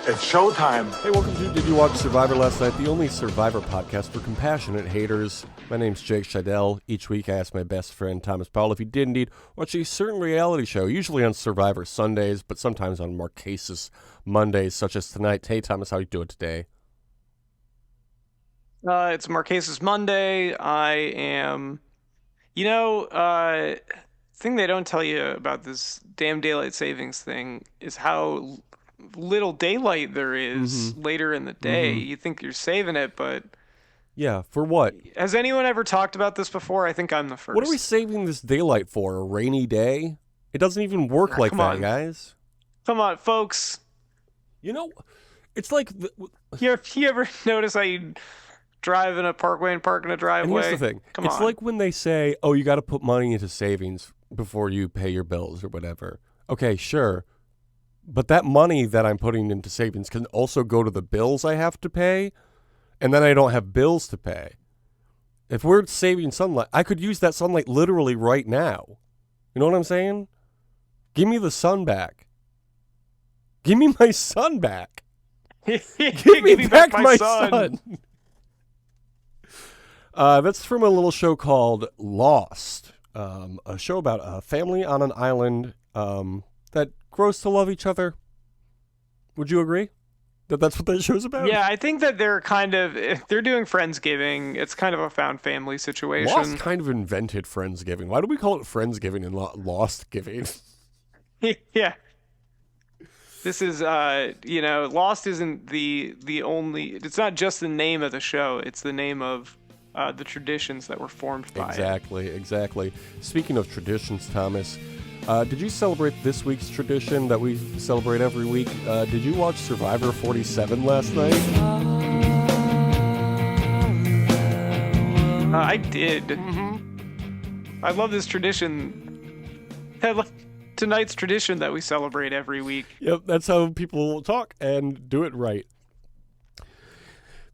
It's showtime. Hey, welcome to Did You Watch Survivor Last Night, the only Survivor podcast for compassionate haters. My name's Jake Scheidel. Each week I ask my best friend Thomas Powell if he did indeed watch a certain reality show, usually on Survivor Sundays, but sometimes on Marquesas Mondays, such as tonight. Hey, Thomas, how you doing today? It's Marquesas Monday. I am, thing they don't tell you about this damn daylight savings thing is how little daylight there is later in the day. You think you're saving it, but yeah, for what? Has anyone ever talked about this before? I think I'm the first. What are we saving this daylight for? A rainy day? It doesn't even work like that, guys. Come on, folks. You know, it's like... You ever notice how you drive in a parkway and park in a driveway? And here's the thing. It's like when they say, oh, you got to put money into savings before you pay your bills or whatever. Okay, sure. But that money that I'm putting into savings can also go to the bills I have to pay, and then I don't have bills to pay. If we're saving sunlight, I could use that sunlight literally right now. You know what I'm saying? Give me the sun back. Give me my sun back. Give me back my sun. That's from a little show called Lost, a show about a family on an island that grows to love each other. Would you agree that that's what that show's about? Yeah, I think that they're doing Friendsgiving. It's kind of a found family situation. Lost kind of invented Friendsgiving. Why do we call it Friendsgiving and Lost Giving? Yeah. This is, Lost isn't the only... It's not just the name of the show. It's the name of the traditions that were formed by it. Exactly. Speaking of traditions, Thomas, did you celebrate this week's tradition that we celebrate every week? Did you watch Survivor 47 last night? I did. I love this tradition. I love tonight's tradition that we celebrate every week. Yep, that's how people talk and do it right.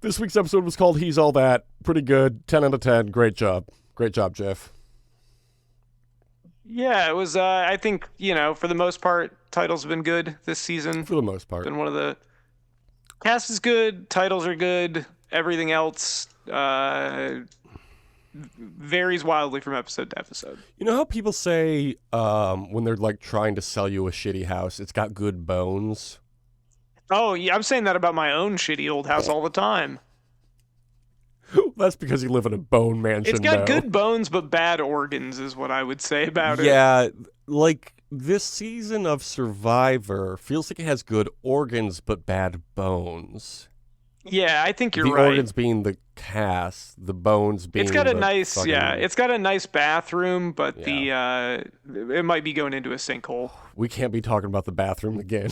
This week's episode was called He's All That. Pretty good. 10 out of 10. Great job. Great job, Jeff. Yeah, it was, I think, for the most part, titles have been good this season. For the most part. Been one of the... Cast is good. Titles are good. Everything else varies wildly from episode to episode. You know how people say when they're, like, trying to sell you a shitty house, it's got good bones? Oh, yeah, I'm saying that about my own shitty old house all the time. That's because you live in a bone mansion. It's got good bones, but bad organs is what I would say about it. Yeah, like this season of Survivor feels like it has good organs, but bad bones. Yeah, I think you're right. The organs being the cast, the bones being It's got a nice, fucking... it's got a nice bathroom, but it might be going into a sinkhole. We can't be talking about the bathroom again.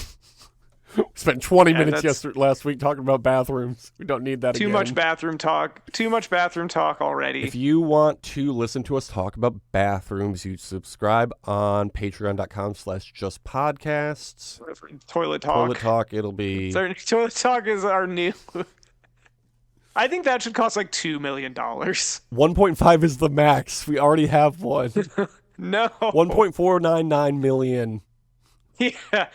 We spent 20 minutes last week talking about bathrooms. We don't need that again. Too much bathroom talk. Too much bathroom talk already. If you want to listen to us talk about bathrooms, you subscribe on patreon.com/justpodcasts. Toilet Talk. Toilet Talk, it'll be... Toilet Talk is our new... I think that should cost like $2 million. 1.5 is the max. We already have one. No. 1.499 million. Yeah.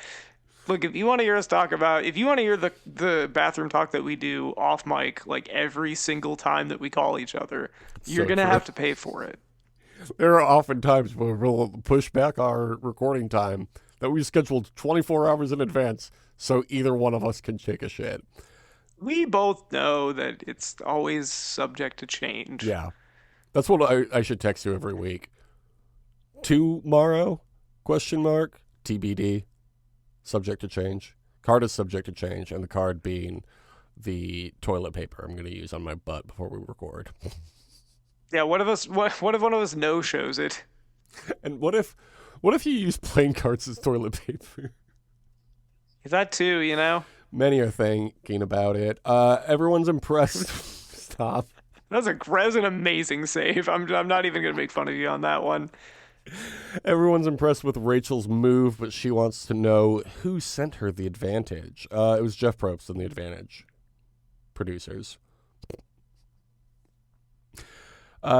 Look, if you want to hear us talk about, if you want to hear the bathroom talk that we do off mic, like every single time that we call each other, you're going to have to pay for it. There are often times where we'll push back our recording time that we scheduled 24 hours in advance so either one of us can take a shit. We both know that it's always subject to change. Yeah. That's what I should text you every week. Tomorrow? ? TBD. Subject to change. Card is subject to change, and the card being the toilet paper I'm going to use on my butt before we record. Yeah, what if one of us no-shows it? And what if you use playing cards as toilet paper? That too, Many are thinking about it. Everyone's impressed. Stop. That's an amazing save. I'm not even going to make fun of you on that one. Everyone's impressed with Rachel's move, but she wants to know who sent her the advantage. It was Jeff Probst and the advantage. Producers.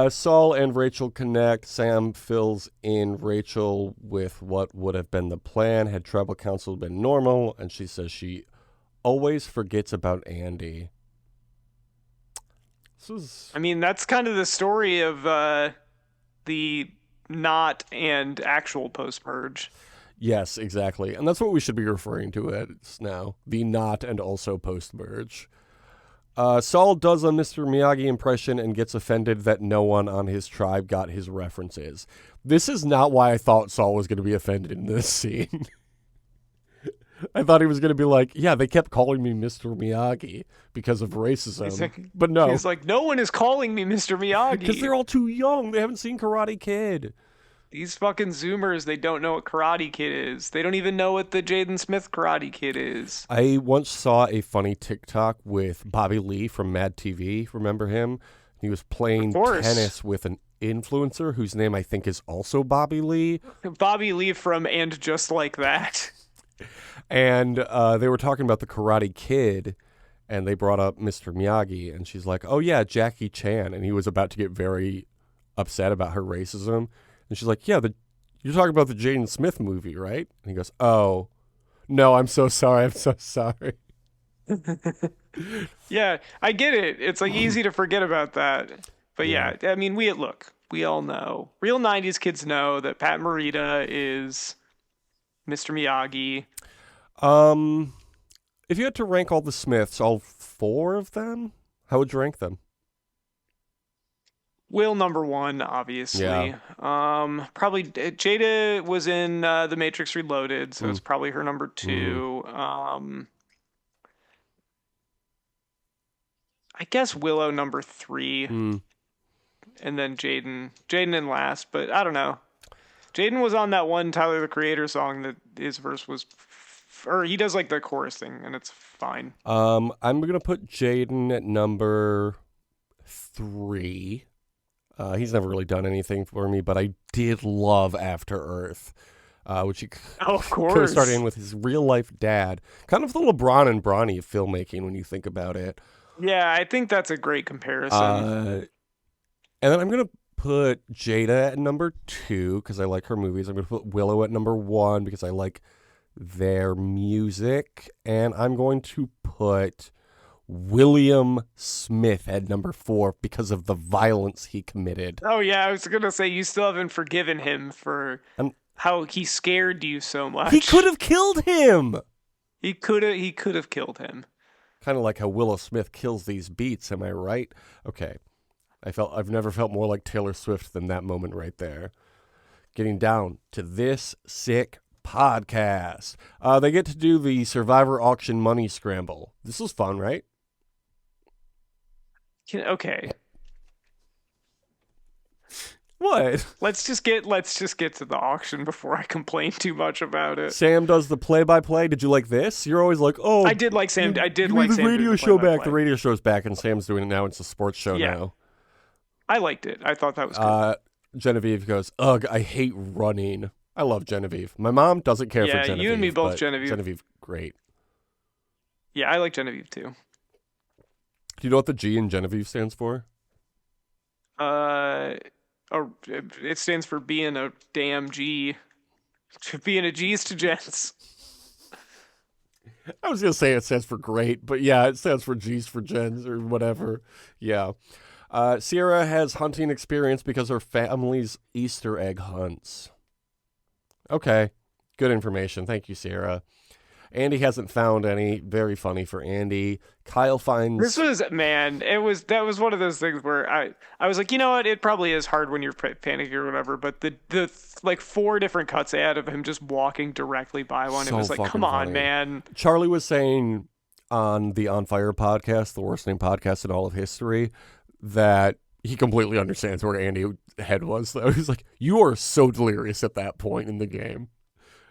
Saul and Rachel connect. Sam fills in Rachel with what would have been the plan had tribal council been normal, and she says she always forgets about Andy. I mean, that's kind of the story of the not and actual post-merge. Yes, exactly. And that's what we should be referring to it now. The not and also post-merge. Saul does a Mr. Miyagi impression and gets offended that no one on his tribe got his references. This is not why I thought Saul was going to be offended in this scene. I thought he was going to be like, yeah, they kept calling me Mr. Miyagi because of racism. But no. He's like, no one is calling me Mr. Miyagi. Because they're all too young. They haven't seen Karate Kid. These fucking Zoomers, they don't know what Karate Kid is. They don't even know what the Jaden Smith Karate Kid is. I once saw a funny TikTok with Bobby Lee from Mad TV. Remember him? He was playing tennis with an influencer whose name I think is also Bobby Lee. Bobby Lee from And Just Like That. And they were talking about the Karate Kid, and they brought up Mr. Miyagi, and she's like, oh yeah, Jackie Chan. And he was about to get very upset about her racism. And she's like, yeah, you're talking about the Jaden Smith movie, right? And he goes, oh, no, I'm so sorry. I'm so sorry. Yeah, I get it. It's like easy to forget about that. But yeah, I mean, we all know. Real 90s kids know that Pat Morita is Mr. Miyagi. If you had to rank all the Smiths, all 4 of them, how would you rank them? Will number 1, obviously. Yeah. Probably Jada was in The Matrix Reloaded, so it's probably her number 2. I guess Willow number 3, and then Jaden in last. But I don't know. Jaden was on that one Tyler the Creator song that his verse was, or he does like the chorus thing, and it's fine. I'm gonna put Jaden at number 3. He's never really done anything for me, but I did love After Earth, which he of course could have started in with his real life dad. Kind of the LeBron and Bronny of filmmaking when you think about it. Yeah, I think that's a great comparison. And then I'm gonna put Jada at number 2 because I like her movies. I'm gonna put Willow at number 1 because I like their music, and I'm going to put William Smith at number 4 because of the violence he committed. Oh yeah, I was gonna say you still haven't forgiven him for how he scared you so much. He could have killed him. He could have killed him. Kind of like how Willow Smith kills these beats. Am I right? Okay, I've never felt more like Taylor Swift than that moment right there. Getting down to this sick podcast. They get to do the Survivor auction money scramble. This was fun, right? Okay. What? Let's just get to the auction before I complain too much about it. Sam does the play-by-play. Did you like this? You're always like, oh, I did like Sam. I did give like me the Sam radio doing show play-by-play. back. The radio show's back, and Sam's doing it now. It's a sports show now. I liked it. I thought that was good. Genevieve goes, ugh, I hate running. I love Genevieve. My mom doesn't care for Genevieve. You and me both, but Genevieve. Genevieve, great. Yeah, I like Genevieve too. Do you know what the G in Genevieve stands for? It stands for being a damn G. Being a G's to gents. I was going to say it stands for great, but yeah, it stands for G's for gens or whatever. Yeah. Sierra has hunting experience because her family's Easter egg hunts. Okay. Good information. Thank you, Sierra. Andy hasn't found any. Very funny for Andy. Kyle finds... This was, man, that was one of those things where I was like, you know what? It probably is hard when you're panicking or whatever, but the like 4 different cuts they had of him just walking directly by one, So it was like, come funny. on, man. Charlie was saying on the On Fire podcast, the worst name podcast in all of history, that he completely understands where Andy's head was, though. He's like, you are so delirious at that point in the game.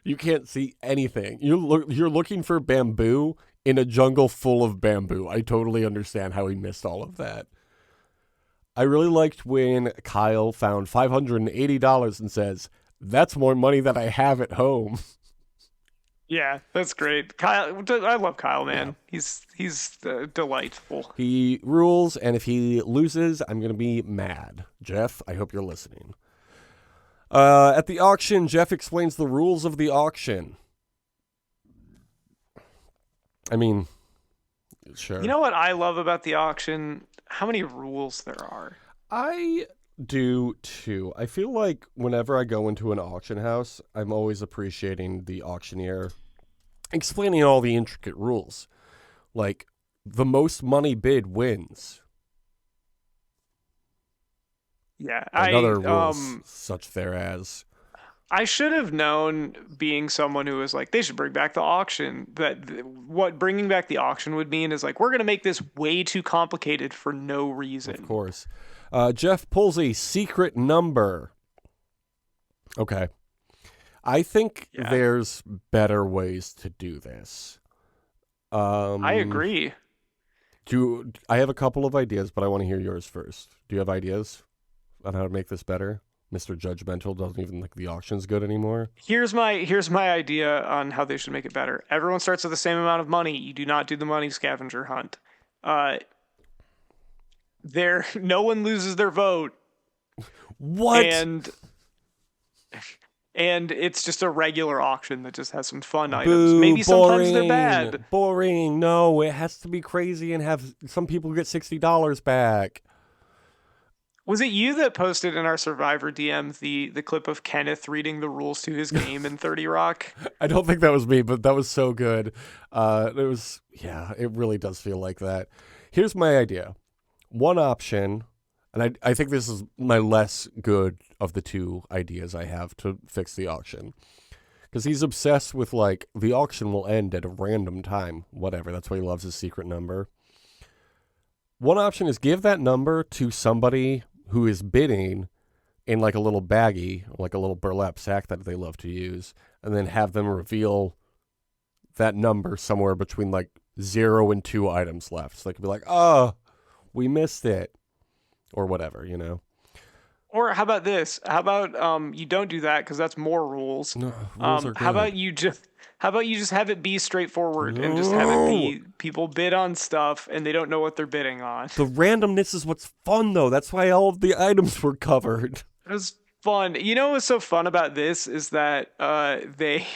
You can't see anything. You're looking for bamboo in a jungle full of bamboo. I totally understand how he missed all of that. I really liked when Kyle found $580 and says, that's more money than I have at home. Yeah, that's great. Kyle, I love Kyle, man. Yeah. He's delightful. He rules, and if he loses, I'm going to be mad. Jeff, I hope you're listening. At the auction, Jeff explains the rules of the auction. I mean, Sure. You know what I love about the auction? How many rules there are. I do too. I feel like whenever I go into an auction house, I'm always appreciating the auctioneer explaining all the intricate rules. Like, the most money bid wins, Yeah, and other rules such there as. I should have known, being someone who was like, they should bring back the auction, that what bringing back the auction would mean is like, we're going to make this way too complicated for no Of reason. course. Jeff pulls a secret number. Okay. I think Yeah. there's better ways to do this. I agree. I have a couple of ideas, but I want to hear yours first. Do you have ideas on how to make this better? Mr. Judgmental doesn't even think the auction's good anymore. Here's my idea on how they should make it better. Everyone starts with the same amount of money. You do not do the money scavenger hunt. No one loses their vote. What? And it's just a regular auction that just has some fun items. Boo, Maybe boring, sometimes they're bad. Boring. No, it has to be crazy and have some people get $60 back. Was it you that posted in our Survivor DM the clip of Kenneth reading the rules to his game in 30 Rock? I don't think that was me, but that was so good. It really does feel like that. Here's my idea. One option, and I think this is my less good of the two ideas I have to fix the auction. Because he's obsessed with, like, the auction will end at a random time. Whatever, that's why he loves his secret number. One option is give that number to somebody who is bidding in like a little baggie, like a little burlap sack that they love to use, and then have them reveal that number somewhere between like 0 and 2 items left. So they could be like, oh, we missed it, or whatever, you know? Or how about this? How about you don't do that because that's more rules. No, rules are good. How about you just have it be straightforward and just have it be people bid on stuff and they don't know what they're bidding on. The randomness is what's fun, though. That's why all of the items were covered. It was fun. You know what's so fun about this is that they,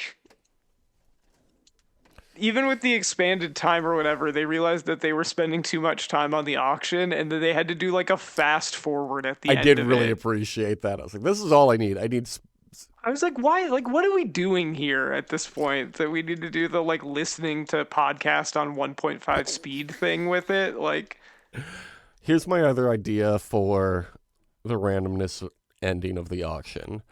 even with the expanded time or whatever, they realized that they were spending too much time on the auction and that they had to do like a fast forward at the end. I did really appreciate that. I was like, this is all I need. I was like, why? Like, what are we doing here at this point that we need to do the like listening to podcast on 1.5 speed thing with it? Like, here's my other idea for the randomness ending of the auction.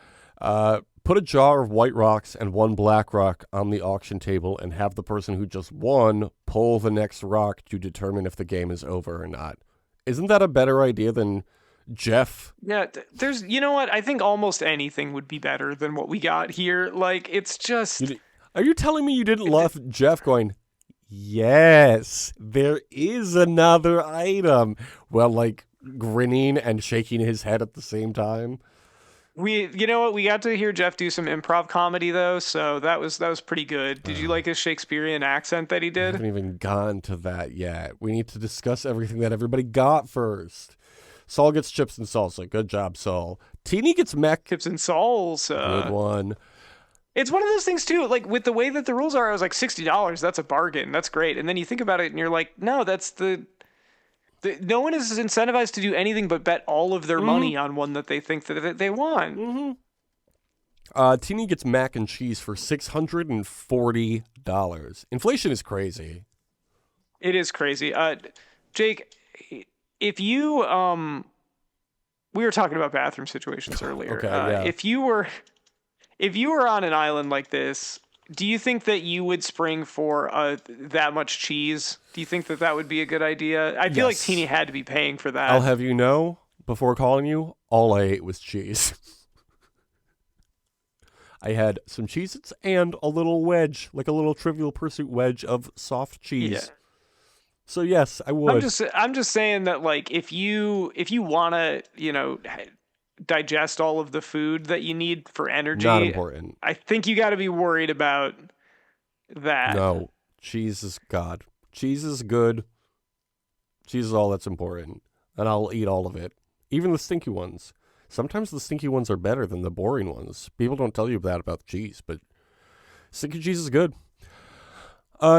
Put a jar of white rocks and 1 black rock on the auction table and have the person who just won pull the next rock to determine if the game is over or not. Isn't that a better idea than Jeff? Yeah, you know what? I think almost anything would be better than what we got here. Like, it's just... Are you telling me you didn't love Jeff going, yes, there is another item, while like grinning and shaking his head at the same time? You know what? We got to hear Jeff do some improv comedy though, so that was pretty good. Did you like his Shakespearean accent that he I did? haven't even gotten to that yet. We need to discuss everything that everybody got first. Saul gets chips and salsa. Good job, Saul. Teeny gets mech. Chips and salsa. Good one. It's one of those things too. Like with the way that the rules are, I was like $60. That's a bargain. That's great. And then you think about it, and you're like, no, that's no one is incentivized to do anything but bet all of their money on one that they think that they want. Mm-hmm. Teeny gets mac and cheese for $640. Inflation is crazy. It is crazy. Jake, if you we were talking about bathroom situations earlier. Okay, yeah. If you were on an island like this, do you think that you would spring for that much cheese? Do you think that would be a good idea? I feel like Teeny had to be paying for that. I'll have you know, before calling you, all I ate was cheese. I had some Cheez-Its and a little wedge, like a little Trivial Pursuit wedge of soft cheese. Yeah. So yes, I would. I'm just saying that, like, if you want to, digest all of the food that you need for energy, not important. I think you got to be worried about that. No, cheese is God. Cheese is good. Cheese is all that's important, and I'll eat all of it, even the stinky ones. Sometimes the stinky ones are better than the boring ones. People don't tell you that about cheese, but stinky cheese is good.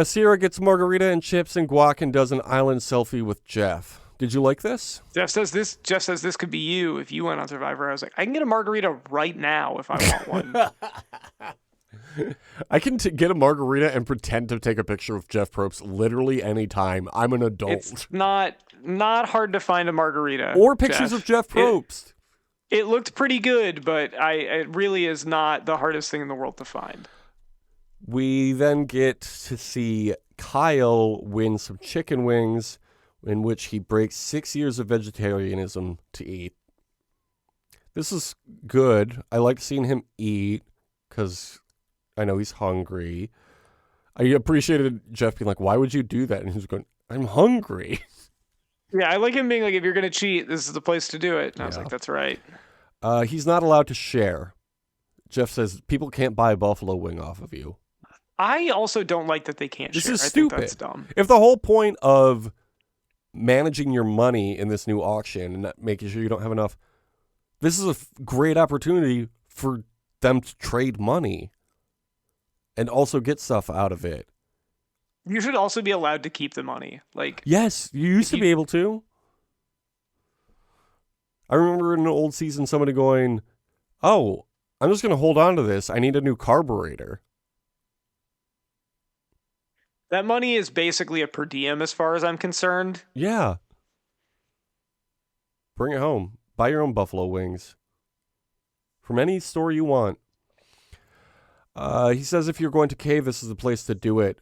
Sierra gets margarita and chips and guac and does an island selfie with Jeff. Did you like this? Jeff says this could be you if you went on Survivor. I was like, I can get a margarita right now if I want one. I can get a margarita and pretend to take a picture of Jeff Probst literally anytime. I'm an adult. It's not hard to find a margarita. Or pictures of Jeff Probst. It looked pretty good, but it really is not the hardest thing in the world to find. We then get to see Kyle win some chicken wings, in which he breaks 6 years of vegetarianism to eat. This is good. I like seeing him eat because I know he's hungry. I appreciated Jeff being like, why would you do that? And he's going, I'm hungry. Yeah, I like him being like, if you're going to cheat, this is the place to do it. And I was like, that's right. He's not allowed to share. Jeff says, people can't buy a buffalo wing off of you. I also don't like that they can't share. This is I stupid. think that's dumb. If the whole point of managing your money in this new auction and not making sure you don't have enough, this is a great opportunity for them to trade money and also get stuff out of it. You should also be allowed to keep the money. Like, yes, you used to be able to. I remember in an old season somebody going, oh, I'm just going to hold on to this. I need a new carburetor. that money is basically a per diem as far as I'm concerned. Yeah. Bring it home. Buy your own buffalo wings. From any store you want. He says if you're going to cave, this is the place to do it.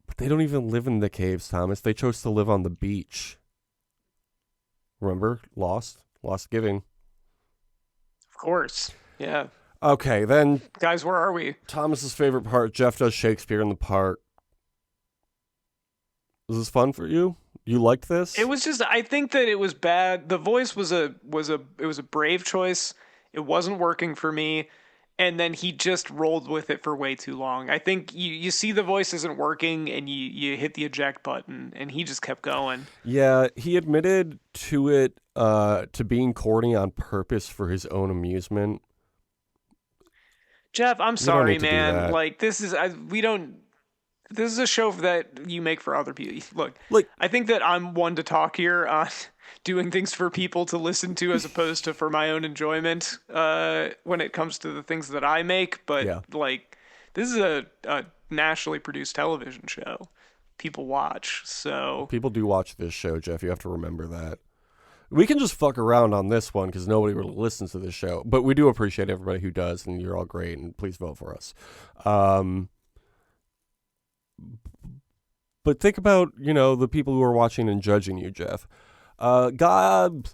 But they don't even live in the caves, Thomas. They chose to live on the beach. Remember? Lost Giving. Of course. Yeah. Okay, then. Guys, where are we? Thomas's favorite part. Jeff does Shakespeare in the park. Was this fun for you? You liked this? It was just, I think that it was bad. The voice was a brave choice. It wasn't working for me. And then he just rolled with it for way too long. I think you see the voice isn't working and you hit the eject button and he just kept going. Yeah, he admitted to it, to being corny on purpose for his own amusement. Jeff, I'm sorry, man. Like, this is a show that you make for other people. Look, I think that I'm one to talk here on doing things for people to listen to as opposed to for my own enjoyment when it comes to the things that I make. But, like, this is a nationally produced television show. People watch, so... People do watch this show, Jeff. You have to remember that. We can just fuck around on this one because nobody really listens to this show. But we do appreciate everybody who does, and you're all great, and please vote for us. But think about, the people who are watching and judging you, Jeff. Gob?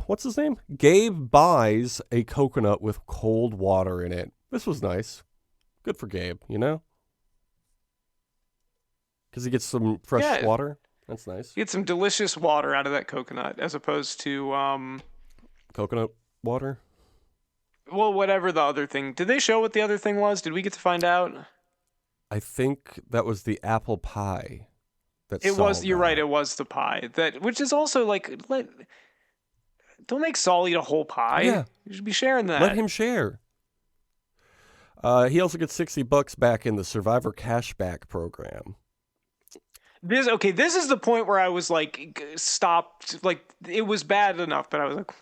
What's his name? Gabe buys a coconut with cold water in it. This was nice. Good for Gabe, Because he gets some fresh water. That's nice. You get some delicious water out of that coconut as opposed to... Coconut water? Well, whatever the other thing. Did they show what the other thing was? Did we get to find out? I think that was the apple pie. You're right, it was the pie. Which is also like, don't make Saul eat a whole pie. Yeah. You should be sharing that. Let him share. He also gets $60 back in the Survivor Cashback program. This is the point where I was like, stopped. Like, it was bad enough, but I was like,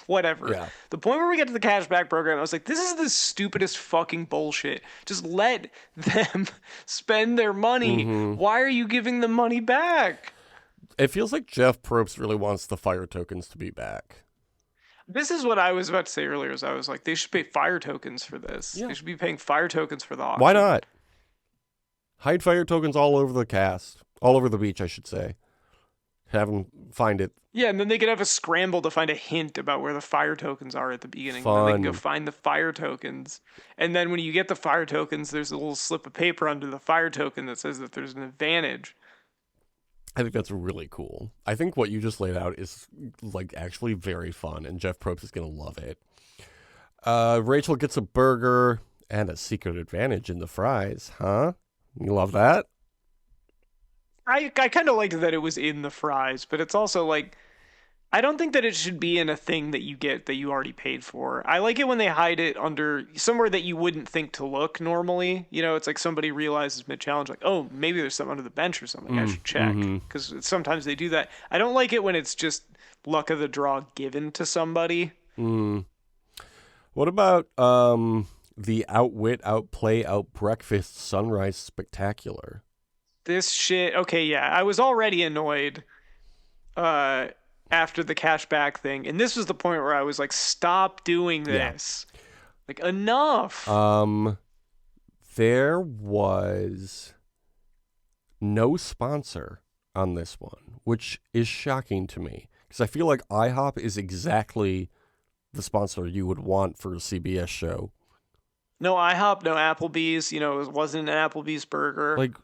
whatever. Yeah. The point where we get to the cashback program, I was like, this is the stupidest fucking bullshit. Just let them spend their money. Mm-hmm. Why are you giving them money back? It feels like Jeff Probst really wants the fire tokens to be back. This is what I was about to say earlier. Is I was like, they should pay fire tokens for this. Yeah. They should be paying fire tokens for the auction. Why not? Hide fire tokens all over the cast. All over the beach, I should say. Have them find it. Yeah, and then they could have a scramble to find a hint about where the fire tokens are at the beginning. Fun. And then they can go find the fire tokens. And then when you get the fire tokens, there's a little slip of paper under the fire token that says that there's an advantage. I think that's really cool. I think what you just laid out is like actually very fun, and Jeff Probst is going to love it. Rachel gets a burger and a secret advantage in the fries, huh? You love that? I kind of liked that it was in the fries, but it's also like, I don't think that it should be in a thing that you get that you already paid for. I like it when they hide it under somewhere that you wouldn't think to look normally. You know, it's like somebody realizes mid-challenge, like, oh, maybe there's something under the bench or something. I should check. Mm-hmm. Because sometimes they do that. I don't like it when it's just luck of the draw given to somebody. Mm. What about the outwit, outplay, outbreakfast sunrise spectacular? This shit. Okay, yeah. I was already annoyed uh, after the cashback thing. And this was the point where I was like, stop doing Yeah. this. Like, enough. There was no sponsor on this one, which is shocking to me because I feel like IHOP is exactly the sponsor you would want for a CBS show. No IHOP, no Applebee's. You know, it wasn't an Applebee's burger. Like,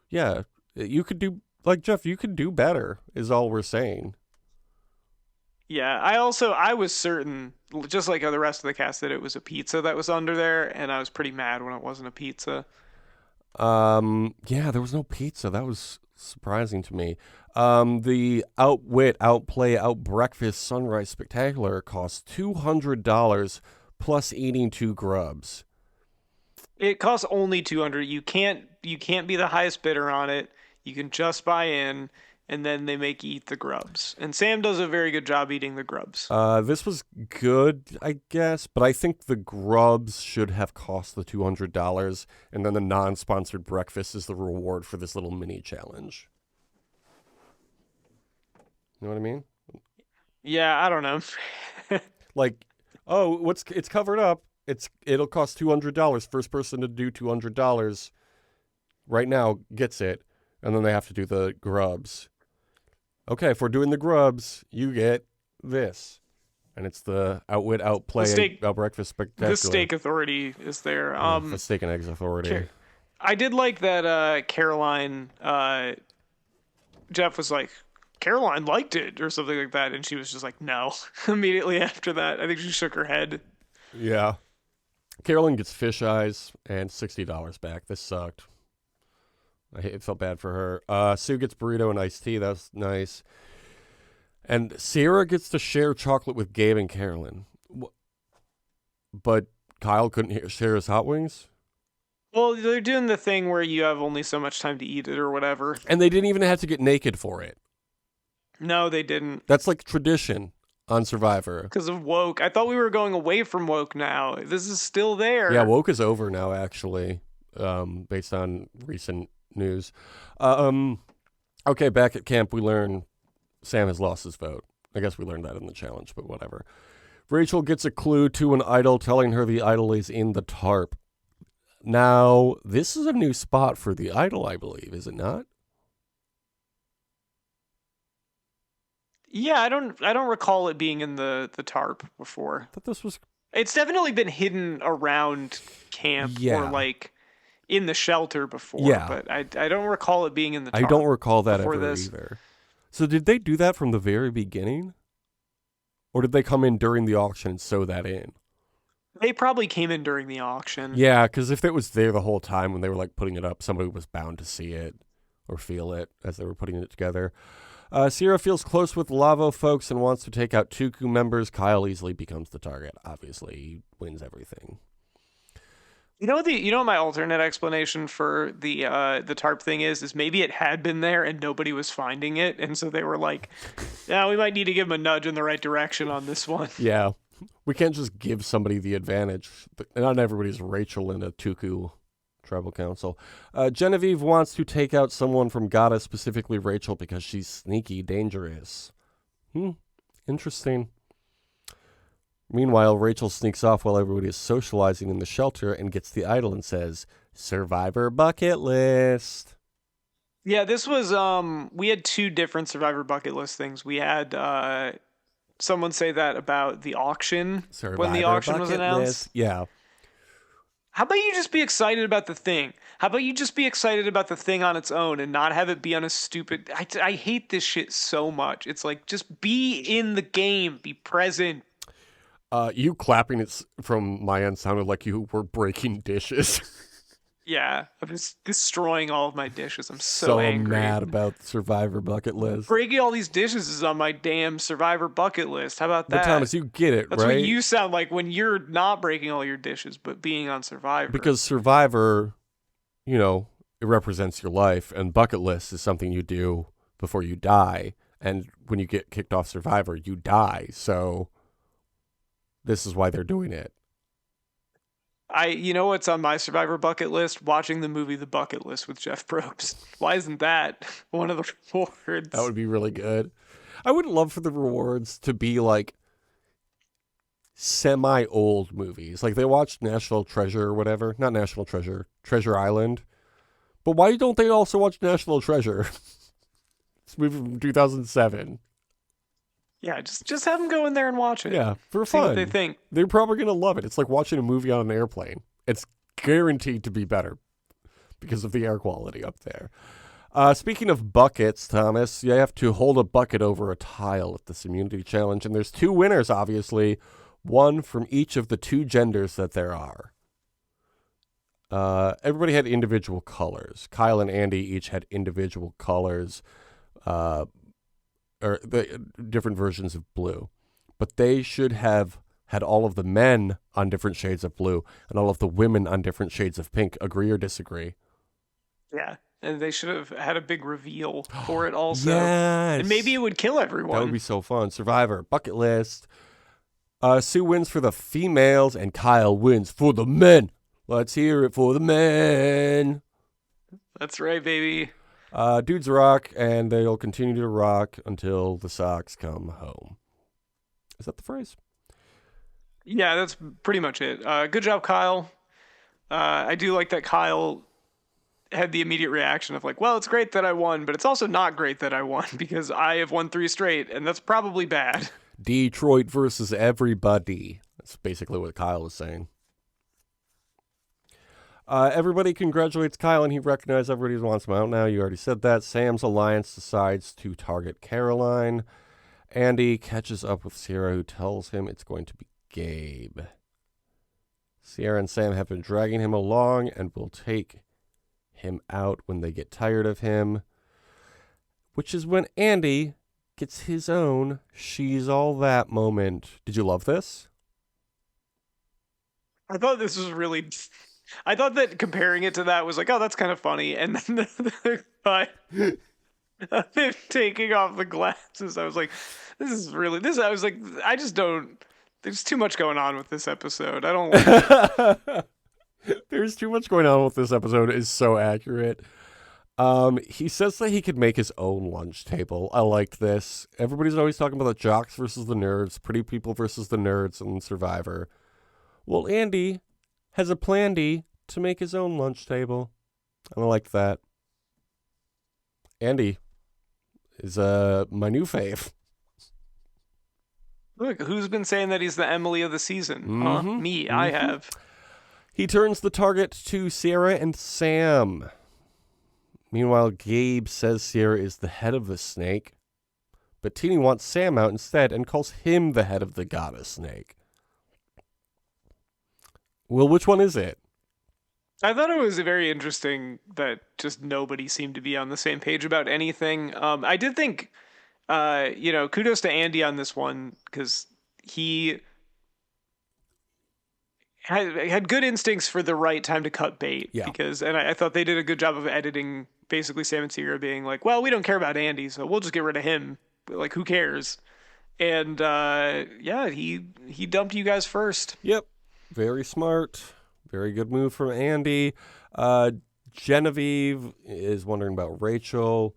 yeah, you could do, like, Jeff, you could do better, is all we're saying. Yeah, I was certain, just like the rest of the cast, that it was a pizza that was under there, and I was pretty mad when it wasn't a pizza. Yeah, there was no pizza. That was surprising to me. The outwit, outplay, outbreakfast sunrise spectacular costs $200 plus eating 2 grubs. It costs only 200. You can't be the highest bidder on it. You can just buy in, and then they make you eat the grubs. And Sam does a very good job eating the grubs. This was good, I guess, but I think the grubs should have cost the $200, and then the non-sponsored breakfast is the reward for this little mini challenge. You know what I mean? Yeah, I don't know. Like, oh, it's covered up. It'll cost $200. First person to do $200 right now gets it, and then they have to do the grubs. Okay, if we're doing the grubs, you get this, and it's the outwit, outplay, outbreakfast spectacular. The steak authority is there. The steak and eggs authority. I did like that. Caroline, Jeff was like, Caroline liked it or something like that, and she was just like, no. Immediately after that, I think she shook her head. Yeah. Carolyn gets fish eyes and $60 back. This sucked. It felt bad for her. Sue gets burrito and iced tea. That's nice. And Sarah gets to share chocolate with Gabe and Carolyn. But Kyle couldn't share his hot wings? Well, they're doing the thing where you have only so much time to eat it or whatever. And they didn't even have to get naked for it. No, they didn't. That's like tradition on Survivor. Because of woke. I thought we were going away from woke now. This is still there. Yeah, woke is over now, actually, based on recent news. Okay, back at camp, we learn Sam has lost his vote. I guess we learned that in the challenge, but whatever. Rachel gets a clue to an idol telling her the idol is in the tarp. Now, this is a new spot for the idol, I believe, is it not? Yeah, I don't recall it being in the tarp before. I thought this was... It's definitely been hidden around camp or like in the shelter before. Yeah. But I don't recall it being in the tarp. I don't recall that ever this. either. So did they do that from the very beginning? Or did they come in during the auction and sew that in? They probably came in during the auction. Yeah, because if it was there the whole time when they were like putting it up, somebody was bound to see it or feel it as they were putting it together. Sierra feels close with Lavo folks and wants to take out Tuku members. Kyle easily becomes the target. Obviously, he wins everything. You know what my alternate explanation for the tarp thing is maybe it had been there and nobody was finding it, and so they were like, "Yeah, we might need to give him a nudge in the right direction on this one." Yeah, we can't just give somebody the advantage. Not everybody's Rachel in a Tuku tribal council. Genevieve wants to take out someone from Gata, specifically Rachel, because she's sneaky, dangerous. Interesting. Meanwhile, Rachel sneaks off while everybody is socializing in the shelter and gets the idol and says, Survivor bucket list. Yeah, this was, we had 2 different Survivor bucket list things. We had someone say that about the auction when the auction was announced. List. Yeah. How about you just be excited about the thing? How about you just be excited about the thing on its own and not have it be on a stupid... I hate this shit so much. It's like, just be in the game. Be present. You clapping it from my end sounded like you were breaking dishes. Yeah, I'm just destroying all of my dishes. I'm so So angry. mad about the Survivor bucket list. Breaking all these dishes is on my damn Survivor bucket list. How about But that? Thomas, you get it, That's what right? you sound like when you're not breaking all your dishes, but being on Survivor. Because Survivor, you know, it represents your life, and bucket list is something you do before you die. And when you get kicked off Survivor, you die. So this is why they're doing it. You know what's on my Survivor bucket list? Watching the movie The Bucket List with Jeff Probst. Why isn't that one of the That rewards? would be really good. I would love for the rewards to be like semi old movies. Like they watched National Treasure or whatever. Not National Treasure, Treasure Island. But why don't they also watch National Treasure? It's a movie from 2007. Yeah, just have them go in there and watch it. Yeah, for See what they fun. think. They're probably going to love it. It's like watching a movie on an airplane. It's guaranteed to be better because of the air quality up there. Speaking of buckets, Thomas, you have to hold a bucket over a tile at this immunity challenge, and there's two winners, obviously, one from each of the two genders that there are. Everybody had individual colors. Kyle and Andy each had individual colors, or the different versions of blue. But they should have had all of the men on different shades of blue and all of the women on different shades of pink. Agree or disagree? Yeah. And they should have had a big reveal for it also. Yes. And maybe it would kill everyone. That would be so fun. Survivor, bucket list. Sue wins for the females and Kyle wins for the men. Let's hear it for the men. That's right, baby. Dudes rock, and they'll continue to rock until the socks come home. Is that the phrase? Yeah, that's pretty much it. Good job, Kyle. I do like that Kyle had the immediate reaction of like, well, it's great that I won, but it's also not great that I won because I have won 3 straight, and that's probably bad. Detroit versus everybody. That's basically what Kyle was saying. Everybody congratulates Kyle, and he recognizes everybody wants him out now. You already said that. Sam's alliance decides to target Caroline. Andy catches up with Sierra, who tells him it's going to be Gabe. Sierra and Sam have been dragging him along and will take him out when they get tired of him, which is when Andy gets his own she's all that moment. Did you love this? I thought this was really. I thought that comparing it to that was like, oh, that's kind of funny, and then the cut of him taking off the glasses, I was like, this is really this. I was like, I just don't. There's too much going on with this episode. I don't like it. There's too much going on with this episode. It's so accurate. He says that he could make his own lunch table. I liked this. Everybody's always talking about the jocks versus the nerds, pretty people versus the nerds, and Survivor. Well, Andy has a plan D to make his own lunch table. I liked that. Andy is my new fave. Look, who's been saying that he's the Emily of the season? Huh? Me, I have. He turns the target to Sierra and Sam. Meanwhile, Gabe says Sierra is the head of the snake, but Teeny wants Sam out instead and calls him the head of the goddess snake. Well, which one is it? I thought it was very interesting that just nobody seemed to be on the same page about anything. I did think, kudos to Andy on this one because he had good instincts for the right time to cut bait. Yeah. And I thought they did a good job of editing basically Sam and Sierra being like, well, we don't care about Andy, so we'll just get rid of him. Like, who cares? And he dumped you guys first. Yep. Very smart. Very good move from Andy. Genevieve is wondering about Rachel,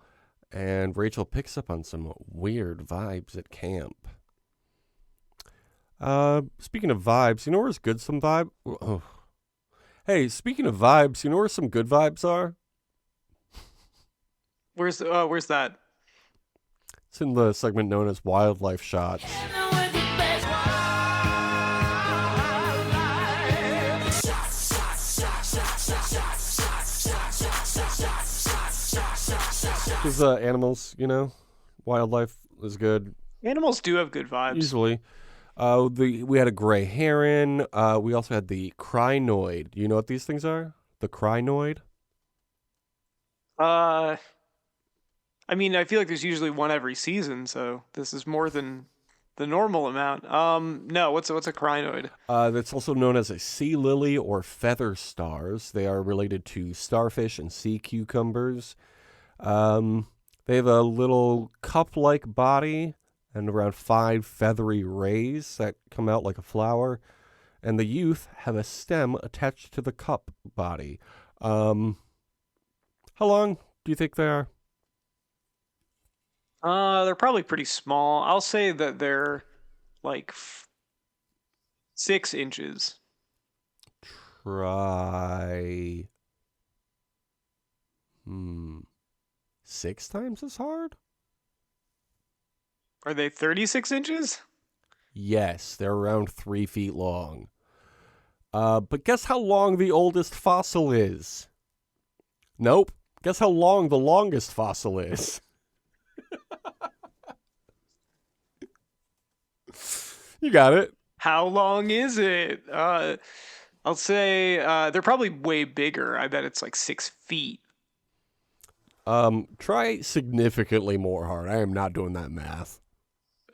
and Rachel picks up on some weird vibes at camp. Speaking of vibes, you know where's good some vibe? Oh. Hey, speaking of vibes, you know where some good vibes are? Where's that? It's in the segment known as Wildlife Shots. Because animals, wildlife is good. Animals do have good vibes. Usually. We had a gray heron. We also had the crinoid. Do you know what these things are? The crinoid? Uh, I mean, I feel like there's usually one every season, so this is more than the normal amount. No, what's a crinoid? That's also known as a sea lily or feather stars. They are related to starfish and sea cucumbers. They have a little cup-like body and around 5 feathery rays that come out like a flower. And the youth have a stem attached to the cup body. How long do you think they are? They're probably pretty small. I'll say that they're like 6 inches. Try. 6 times as hard? Are they 36 inches? Yes, they're around 3 feet long. But guess how long the oldest fossil is? Nope. Guess how long the longest fossil is? You got it. How long is it? I'll say they're probably way bigger. I bet it's like 6 feet. Try significantly more hard. I am not doing that math.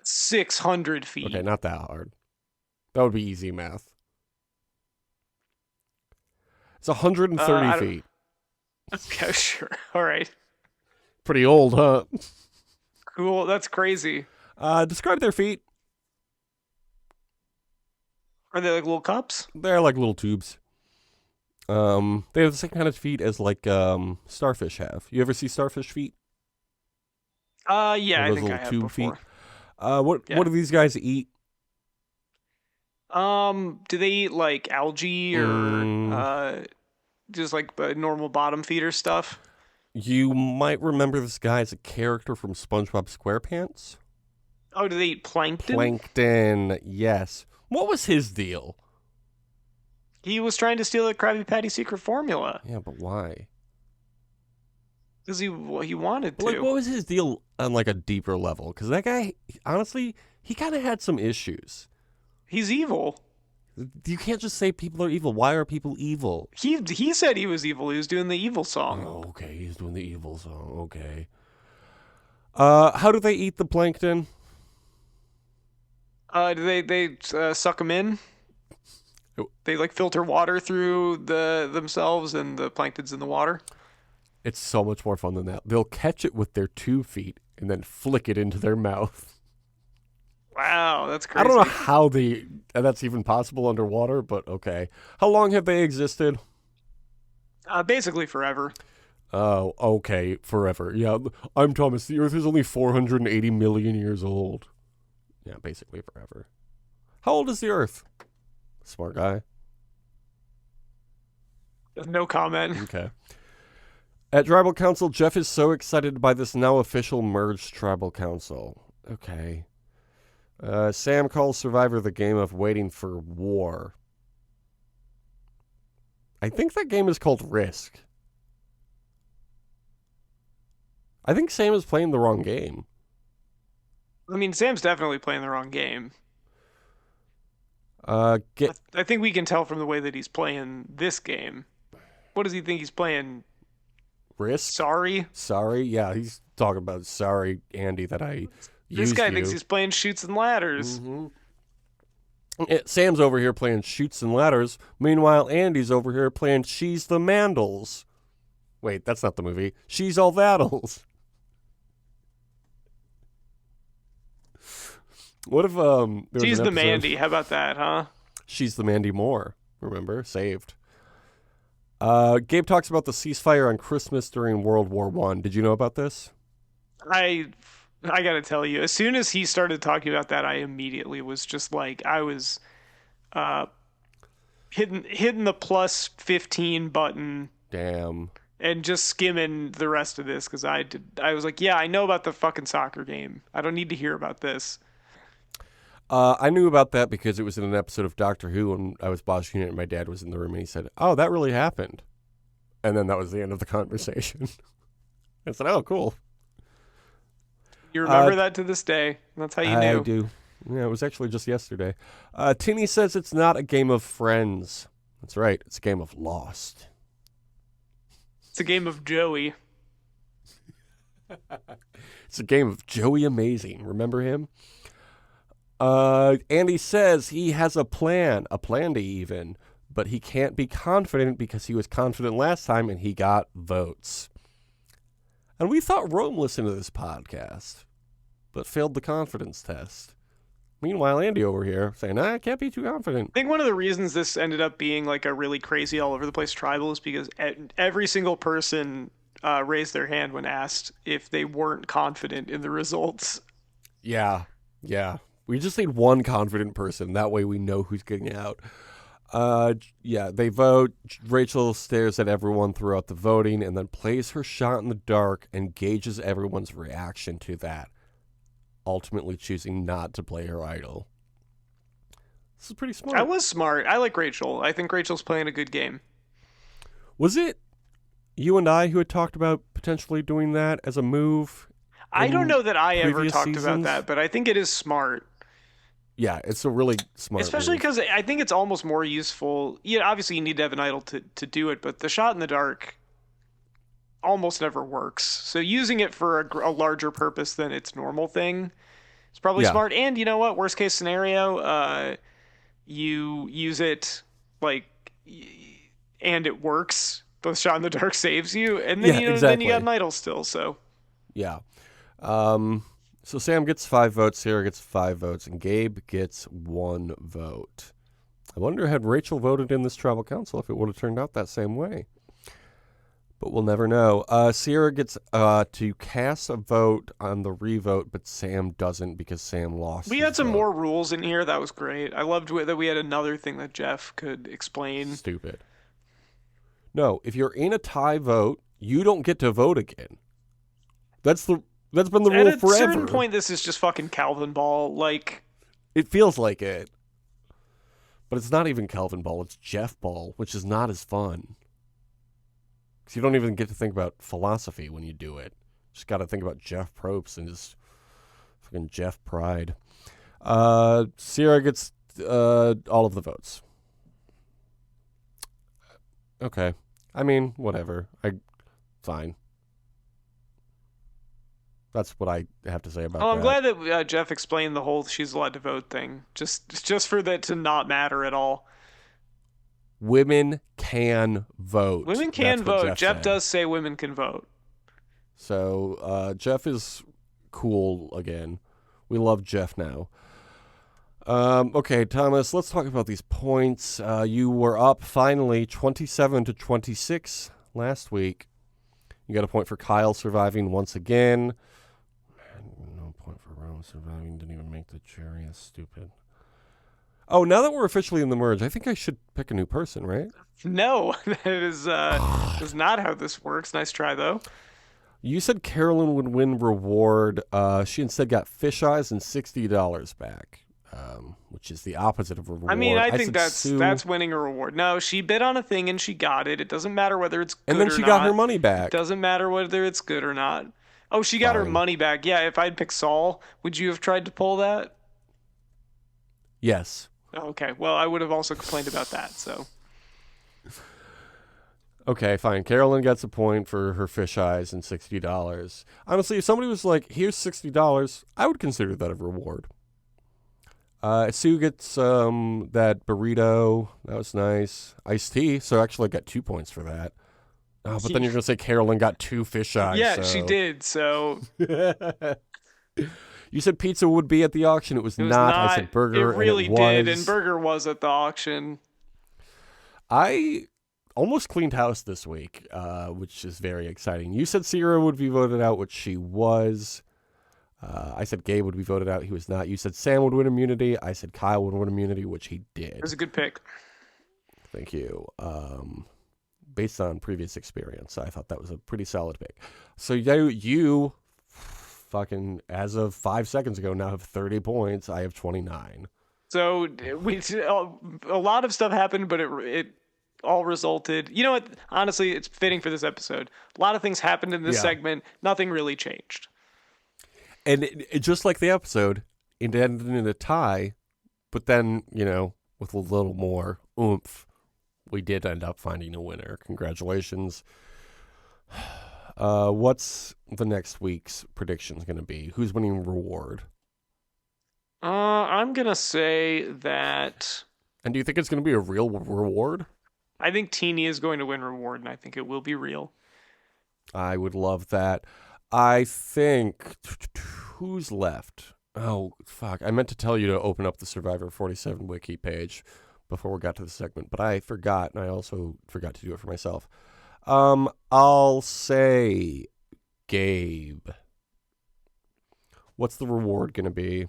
600 feet. Okay, not that hard. That would be easy math. It's 130 feet. Okay, sure. All right. Pretty old, huh? Cool. That's crazy. Describe their feet. Are they like little cups? They're like little tubes. They have the same kind of feet as like starfish have. You ever see starfish feet? Yeah, I those think I little have tube before. feet. What do these guys eat? Do they eat like algae or just like normal bottom feeder stuff? You might remember this guy as a character from SpongeBob SquarePants. Oh, do they eat plankton? Plankton, yes. What was his deal? He was trying to steal the Krabby Patty secret formula Yeah, but why? because he wanted to. Like, what was his deal on like a deeper level? Because that guy, honestly, he kind of had some issues. He's evil. You can't just say people are evil. Why are people evil? He said he was evil. He was doing the evil song. Oh, okay, he's doing the evil song. Okay. How do they eat the plankton? Do they suck them in? They like filter water through themselves, and the plankton's in the water. It's so much more fun than that. They'll catch it with their 2 feet and then flick it into their mouth. Wow, that's crazy. I don't know how that's even possible underwater, but okay. How long have they existed? Basically forever. Oh, okay, forever. Yeah, I'm Thomas. The Earth is only 480 million years old. Yeah, basically forever. How old is the Earth? Smart guy. No comment. Okay. At Tribal Council, Jeff is so excited by this now official merged Tribal Council. Okay. Sam calls Survivor the game of waiting for war. I think that game is called Risk. I think Sam is playing the wrong game. I mean, Sam's definitely playing the wrong game. Uh, I think we can tell from the way that he's playing this game. What does he think he's playing? Risk? Sorry? Sorry? Yeah, he's talking about sorry, Andy, that I This guy used thinks you. he's playing Shoots and Ladders. Sam's over here playing Shoots and Ladders. Meanwhile, Andy's over here playing She's the Mandals. Wait, that's not the movie. She's All That'ls. What if there was She's an the episode- Mandy. How about that, huh? She's the Mandy Moore. Remember? Saved. Gabe talks about the ceasefire on Christmas during World War I. Did you know about this? I gotta tell you, as soon as he started talking about that, I immediately was just like, I was hitting the plus 15 button. Damn. And just skimming the rest of this because I was like, yeah, I know about the fucking soccer game. I don't need to hear about this. I knew about that because it was in an episode of Doctor Who and I was watching it and my dad was in the room and he said, oh, that really happened. And then that was the end of the conversation. I said, oh, cool. You remember that to this day. That's how you knew. I do. Yeah, it was actually just yesterday. Tinny says it's not a game of friends. That's right. It's a game of Lost. It's a game of Joey. It's a game of Joey Amazing. Remember him? Andy says he has a plan to even, but he can't be confident because he was confident last time and he got votes. And we thought Rome listened to this podcast, but failed the confidence test. Meanwhile, Andy over here saying, I can't be too confident. I think one of the reasons this ended up being like a really crazy all over the place tribal is because every single person raised their hand when asked if they weren't confident in the results. Yeah. We just need one confident person. That way we know who's getting out. They vote. Rachel stares at everyone throughout the voting and then plays her shot in the dark and gauges everyone's reaction to that, ultimately choosing not to play her idol. This is pretty smart. I was smart. I like Rachel. I think Rachel's playing a good game. Was it you and I who had talked about potentially doing that as a move? I don't know that I ever talked seasons? about that, but I think it is smart. Yeah, it's a really smart Especially move. because I think it's almost more useful. Yeah, obviously you need to have an idol to do it, but the shot in the dark almost never works. So using it for a larger purpose than its normal thing is probably smart. And you know what? Worst case scenario, you use it and it works. The shot in the dark saves you, and then then you got an idol still. So yeah. So Sam gets 5 votes, Sarah gets 5 votes, and Gabe gets 1 vote. I wonder had Rachel voted in this tribal council if it would have turned out that same way. But we'll never know. Sierra gets to cast a vote on the revote, but Sam doesn't because Sam lost. We had some more rules in here. That was great. I loved that we had another thing that Jeff could explain. Stupid. No, if you're in a tie vote, you don't get to vote again. That's been the rule forever. At a certain point, this is just fucking Calvin Ball. Like, it feels like it. But it's not even Calvin Ball. It's Jeff Ball, which is not as fun. Because you don't even get to think about philosophy when you do it. Just got to think about Jeff Probst and his fucking Jeff pride. Sierra gets all of the votes. Okay. I mean, whatever. Fine. That's what I have to say about that. I'm glad that Jeff explained the whole she's allowed to vote thing. Just for that to not matter at all. Women can vote. Women can vote. Jeff does say women can vote. So Jeff is cool again. We love Jeff now. Okay, Thomas, let's talk about these points. You were up finally 27-26 last week. You got a point for Kyle surviving once again. No point for Rome surviving. Didn't even make the jury. That's stupid. Oh, now that we're officially in the merge, I think I should pick a new person, right? No, that is not how this works. Nice try, though. You said Carolyn would win reward. She instead got fish eyes and $60 back, which is the opposite of a reward. I mean, I think that's winning a reward. No, she bid on a thing and she got it. It doesn't matter whether it's good or not. And then she got her money back. It doesn't matter whether it's good or not. Oh, she got her money back. Yeah, if I'd picked Saul, would you have tried to pull that? Yes. Oh, okay. Well, I would have also complained about that, so. Okay, fine. Carolyn gets a point for her fish eyes and $60. Honestly, if somebody was like, here's $60, I would consider that a reward. Sue gets that burrito. That was nice. Iced tea. So actually I got 2 points for that. Oh, but then you're going to say Carolyn got 2 fish eyes. Yeah, she did, so. You said pizza would be at the auction. It was not. I said burger. It really and it was. did, and burger was at the auction. I almost cleaned house this week, which is very exciting. You said Sierra would be voted out, which she was. I said Gabe would be voted out. He was not. You said Sam would win immunity. I said Kyle would win immunity, which he did. It was a good pick. Thank you. Based on previous experience, I thought that was a pretty solid pick. So you fucking, as of 5 seconds ago, now have 30 points. I have 29. So a lot of stuff happened, but it all resulted. You know what? Honestly, it's fitting for this episode. A lot of things happened in this segment. Nothing really changed. And it just like the episode, it ended in a tie, but then, with a little more oomph, we did end up finding a winner. Congratulations. What's the next week's predictions going to be? Who's winning reward? I'm gonna say that And do you think it's going to be a real reward? I think Teeny is going to win reward, and I think it will be real. I would love that. I think who's left? Oh, fuck. I meant to tell you to open up the Survivor 47 wiki page before we got to the segment, but I forgot, and I also forgot to do it for myself. I'll say Gabe. What's the reward going to be?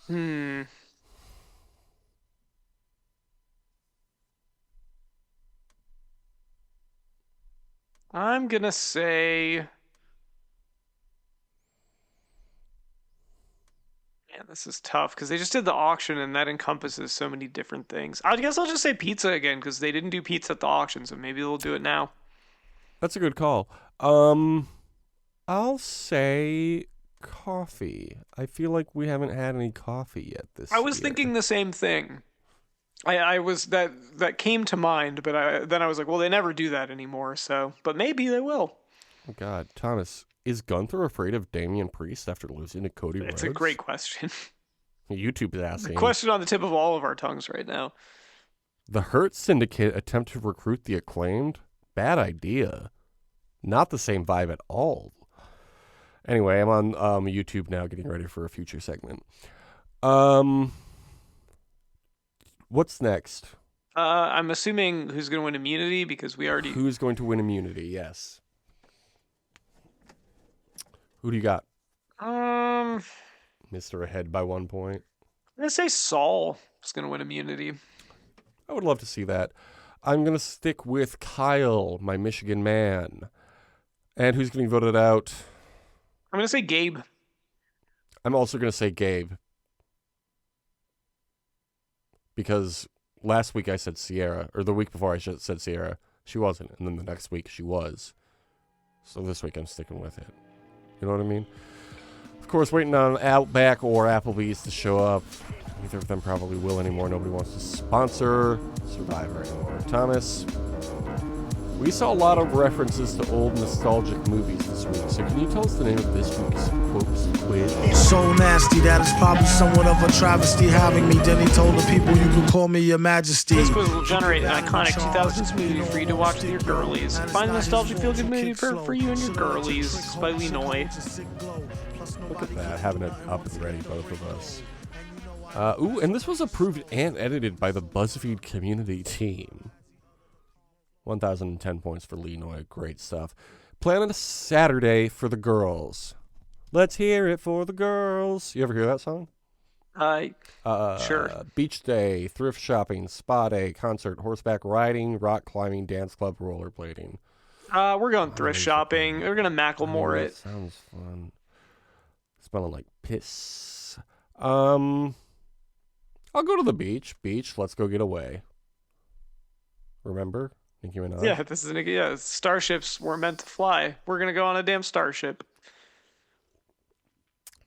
Hmm. I'm gonna say, man, this is tough because they just did the auction and that encompasses so many different things. I guess I'll just say pizza again because they didn't do pizza at the auction, so maybe they'll do it now. That's a good call. I'll say coffee. I feel like we haven't had any coffee yet this I was year. thinking the same thing. I was that came to mind, but then I was like, well, they never do that anymore. So, but maybe they will. Oh God, Thomas, is Gunther afraid of Damian Priest after losing to Cody Rhodes? It's a great question. YouTube is asking. Question on the tip of all of our tongues right now. The Hurt Syndicate attempt to recruit the Acclaimed? Bad idea. Not the same vibe at all. Anyway, I'm on YouTube now getting ready for a future segment. What's next? I'm assuming who's going to win immunity because we already. Who's going to win immunity? Yes. Who do you got? Mr. Ahead by 1 point. I'm gonna say Saul is going to win immunity. I would love to see that. I'm going to stick with Kyle, my Michigan man. And who's getting voted out? I'm gonna say Gabe. I'm also going to say Gabe. Because last week I said Sierra, or the week before I said Sierra. She wasn't, and then the next week she was. So this week I'm sticking with it. You know what I mean? Of course, waiting on Outback or Applebee's to show up. Neither of them probably will anymore. Nobody wants to sponsor Survivor anymore. Thomas, we saw a lot of references to old nostalgic movies this week. So can you tell us the name of this week's quotes quiz? So nasty that it's probably somewhat of a travesty having me. Then he told the people you can call me your majesty. This quiz will generate an iconic 2000s movie for you to watch with your girlies. Find the nostalgic feel-good movie for you and your girlies. It's by Linoy. Look at that, having it up and ready, both of us. And this was approved and edited by the BuzzFeed community team. 1,010 points for Linoy. Great stuff. Plan on a Saturday for the girls. Let's hear it for the girls. You ever hear that song? Sure. Beach day, thrift shopping, spa day, concert, horseback riding, rock climbing, dance club, rollerblading. We're going thrift shopping. We're gonna Macklemore it. Sounds fun. Smelling like piss. I'll go to the beach. Beach, let's go get away. Remember? Nicki Minaj? Yeah, this is starships were meant to fly. We're gonna go on a damn starship.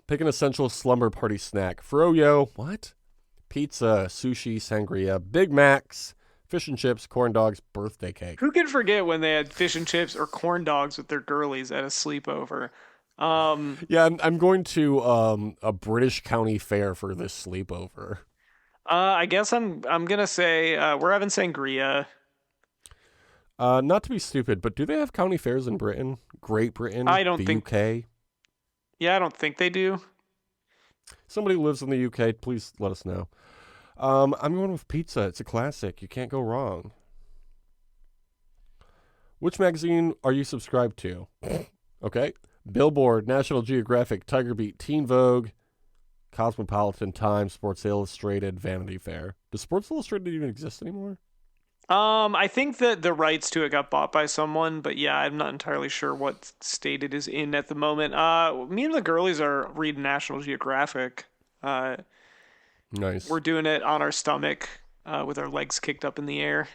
Pick an essential slumber party snack. Froyo. What? Pizza, sushi, sangria, Big Macs, fish and chips, corn dogs, birthday cake. Who can forget when they had fish and chips or corn dogs with their girlies at a sleepover? Yeah, I'm going to a British county fair for this sleepover. I guess I'm gonna say we're having sangria. Not to be stupid, but do they have county fairs in Britain? Great Britain? I don't the think- UK? Yeah, I don't think they do. Somebody who lives in the UK, please let us know. I'm going with pizza. It's a classic. You can't go wrong. Which magazine are you subscribed to? Okay. Billboard, National Geographic, Tiger Beat, Teen Vogue, Cosmopolitan, Time, Sports Illustrated, Vanity Fair. Does Sports Illustrated even exist anymore? I think that the rights to it got bought by someone, but yeah, I'm not entirely sure what state it is in at the moment. Me and the girlies are reading National Geographic. Nice. We're doing it on our stomach, with our legs kicked up in the air.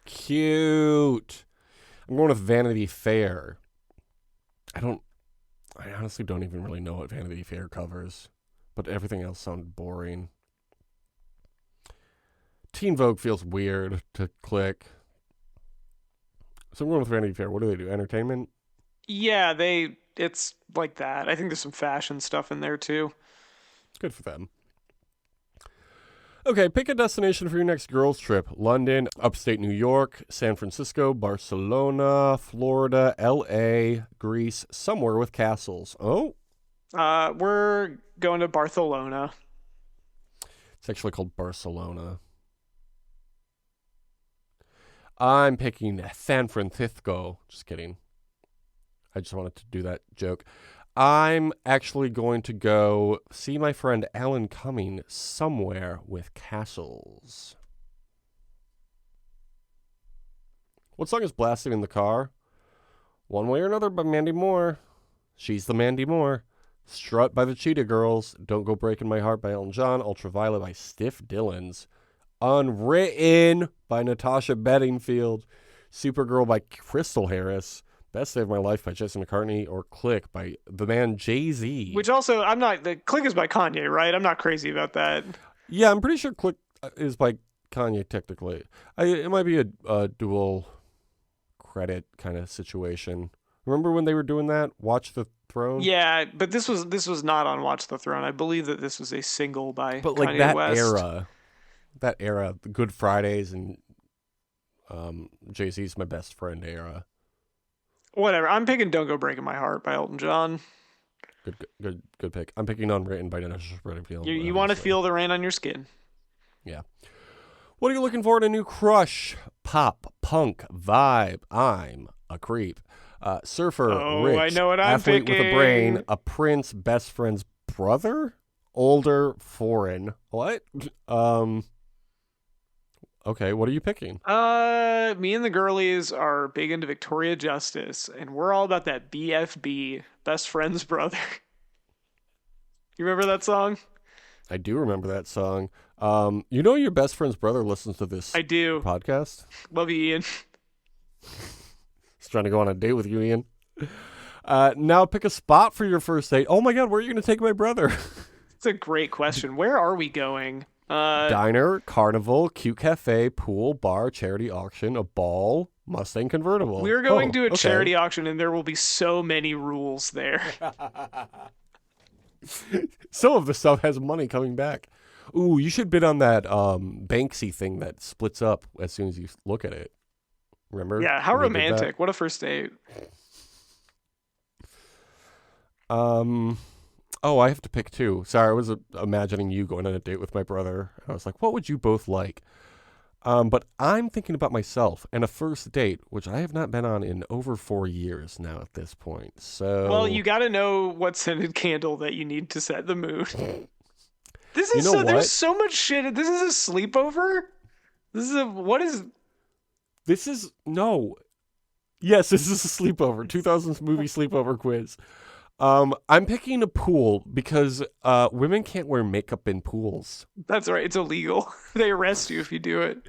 Cute. I'm going with Vanity Fair. I honestly don't even really know what Vanity Fair covers, but everything else sounded boring. Teen Vogue feels weird to click. So I'm going with Vanity Fair. What do they do? Entertainment? Yeah, it's like that. I think there's some fashion stuff in there too. Good for them. Okay, pick a destination for your next girls' trip. London, upstate New York, San Francisco, Barcelona, Florida, L.A., Greece, somewhere with castles. Oh, We're going to Barcelona. it's actually called Barcelona. I'm picking San Francisco. Just kidding. I just wanted to do that joke. I'm actually going to go see my friend Alan Cumming somewhere with castles. What song is blasting in the car? One Way or Another by Mandy Moore. She's the Mandy Moore. Strut by the Cheetah Girls. Don't Go Breaking My Heart by Elton John. Ultraviolet by Stiff Dillons. Unwritten by Natasha Bedingfield. Supergirl by Crystal Harris. Best Day of My Life by Jesse McCartney, or Click by the man Jay-Z. Which also, the Click is by Kanye, right? I'm not crazy about that. Yeah, I'm pretty sure Click is by Kanye technically. It might be a dual credit kind of situation. Remember when they were doing that? Watch the Throne? Yeah, but this was not on Watch the Throne. I believe that this was a single by But like Kanye that West. era, the Good Fridays and Jay-Z's My Best Friend era. Whatever. I'm picking Don't Go Breaking My Heart by Elton John. Good pick. I'm picking Unwritten by Natasha Bedingfield. You want to feel the rain on your skin. Yeah. What are you looking for in a new crush? Pop, punk, vibe. I'm a creep. Surfer, rich, I know what I'm athlete picking. with a brain, a prince, best friend's brother, older, foreign. What? Okay, what are you picking? Me and the girlies are big into Victoria Justice, and we're all about that BFB, best friend's brother. You remember that song? I do remember that song. You know your best friend's brother listens to this I do. podcast? Love you, Ian. He's trying to go on a date with you, Ian. Now pick a spot for your first date. Oh my God, where are you going to take my brother? It's a great question. Where are we going? Diner, carnival, cute cafe, pool, bar, charity auction, a ball, Mustang convertible. We're going to a okay. charity auction, and there will be so many rules there. Some of the stuff has money coming back. Ooh, you should bid on that Banksy thing that splits up as soon as you look at it. Remember? Yeah, how when they did that? romantic. What a first date. Oh, I have to pick two. Sorry, I was imagining you going on a date with my brother. I was like, what would you both like? But I'm thinking about myself and a first date, which I have not been on in over 4 years now at this point. So, Well, you got to know what scented candle that you need to set the mood. This is You know what? There's so much shit. This is a sleepover? No. Yes, this is a sleepover. 2000s movie sleepover quiz. I'm picking a pool because women can't wear makeup in pools. That's right. It's illegal. They arrest you if you do it.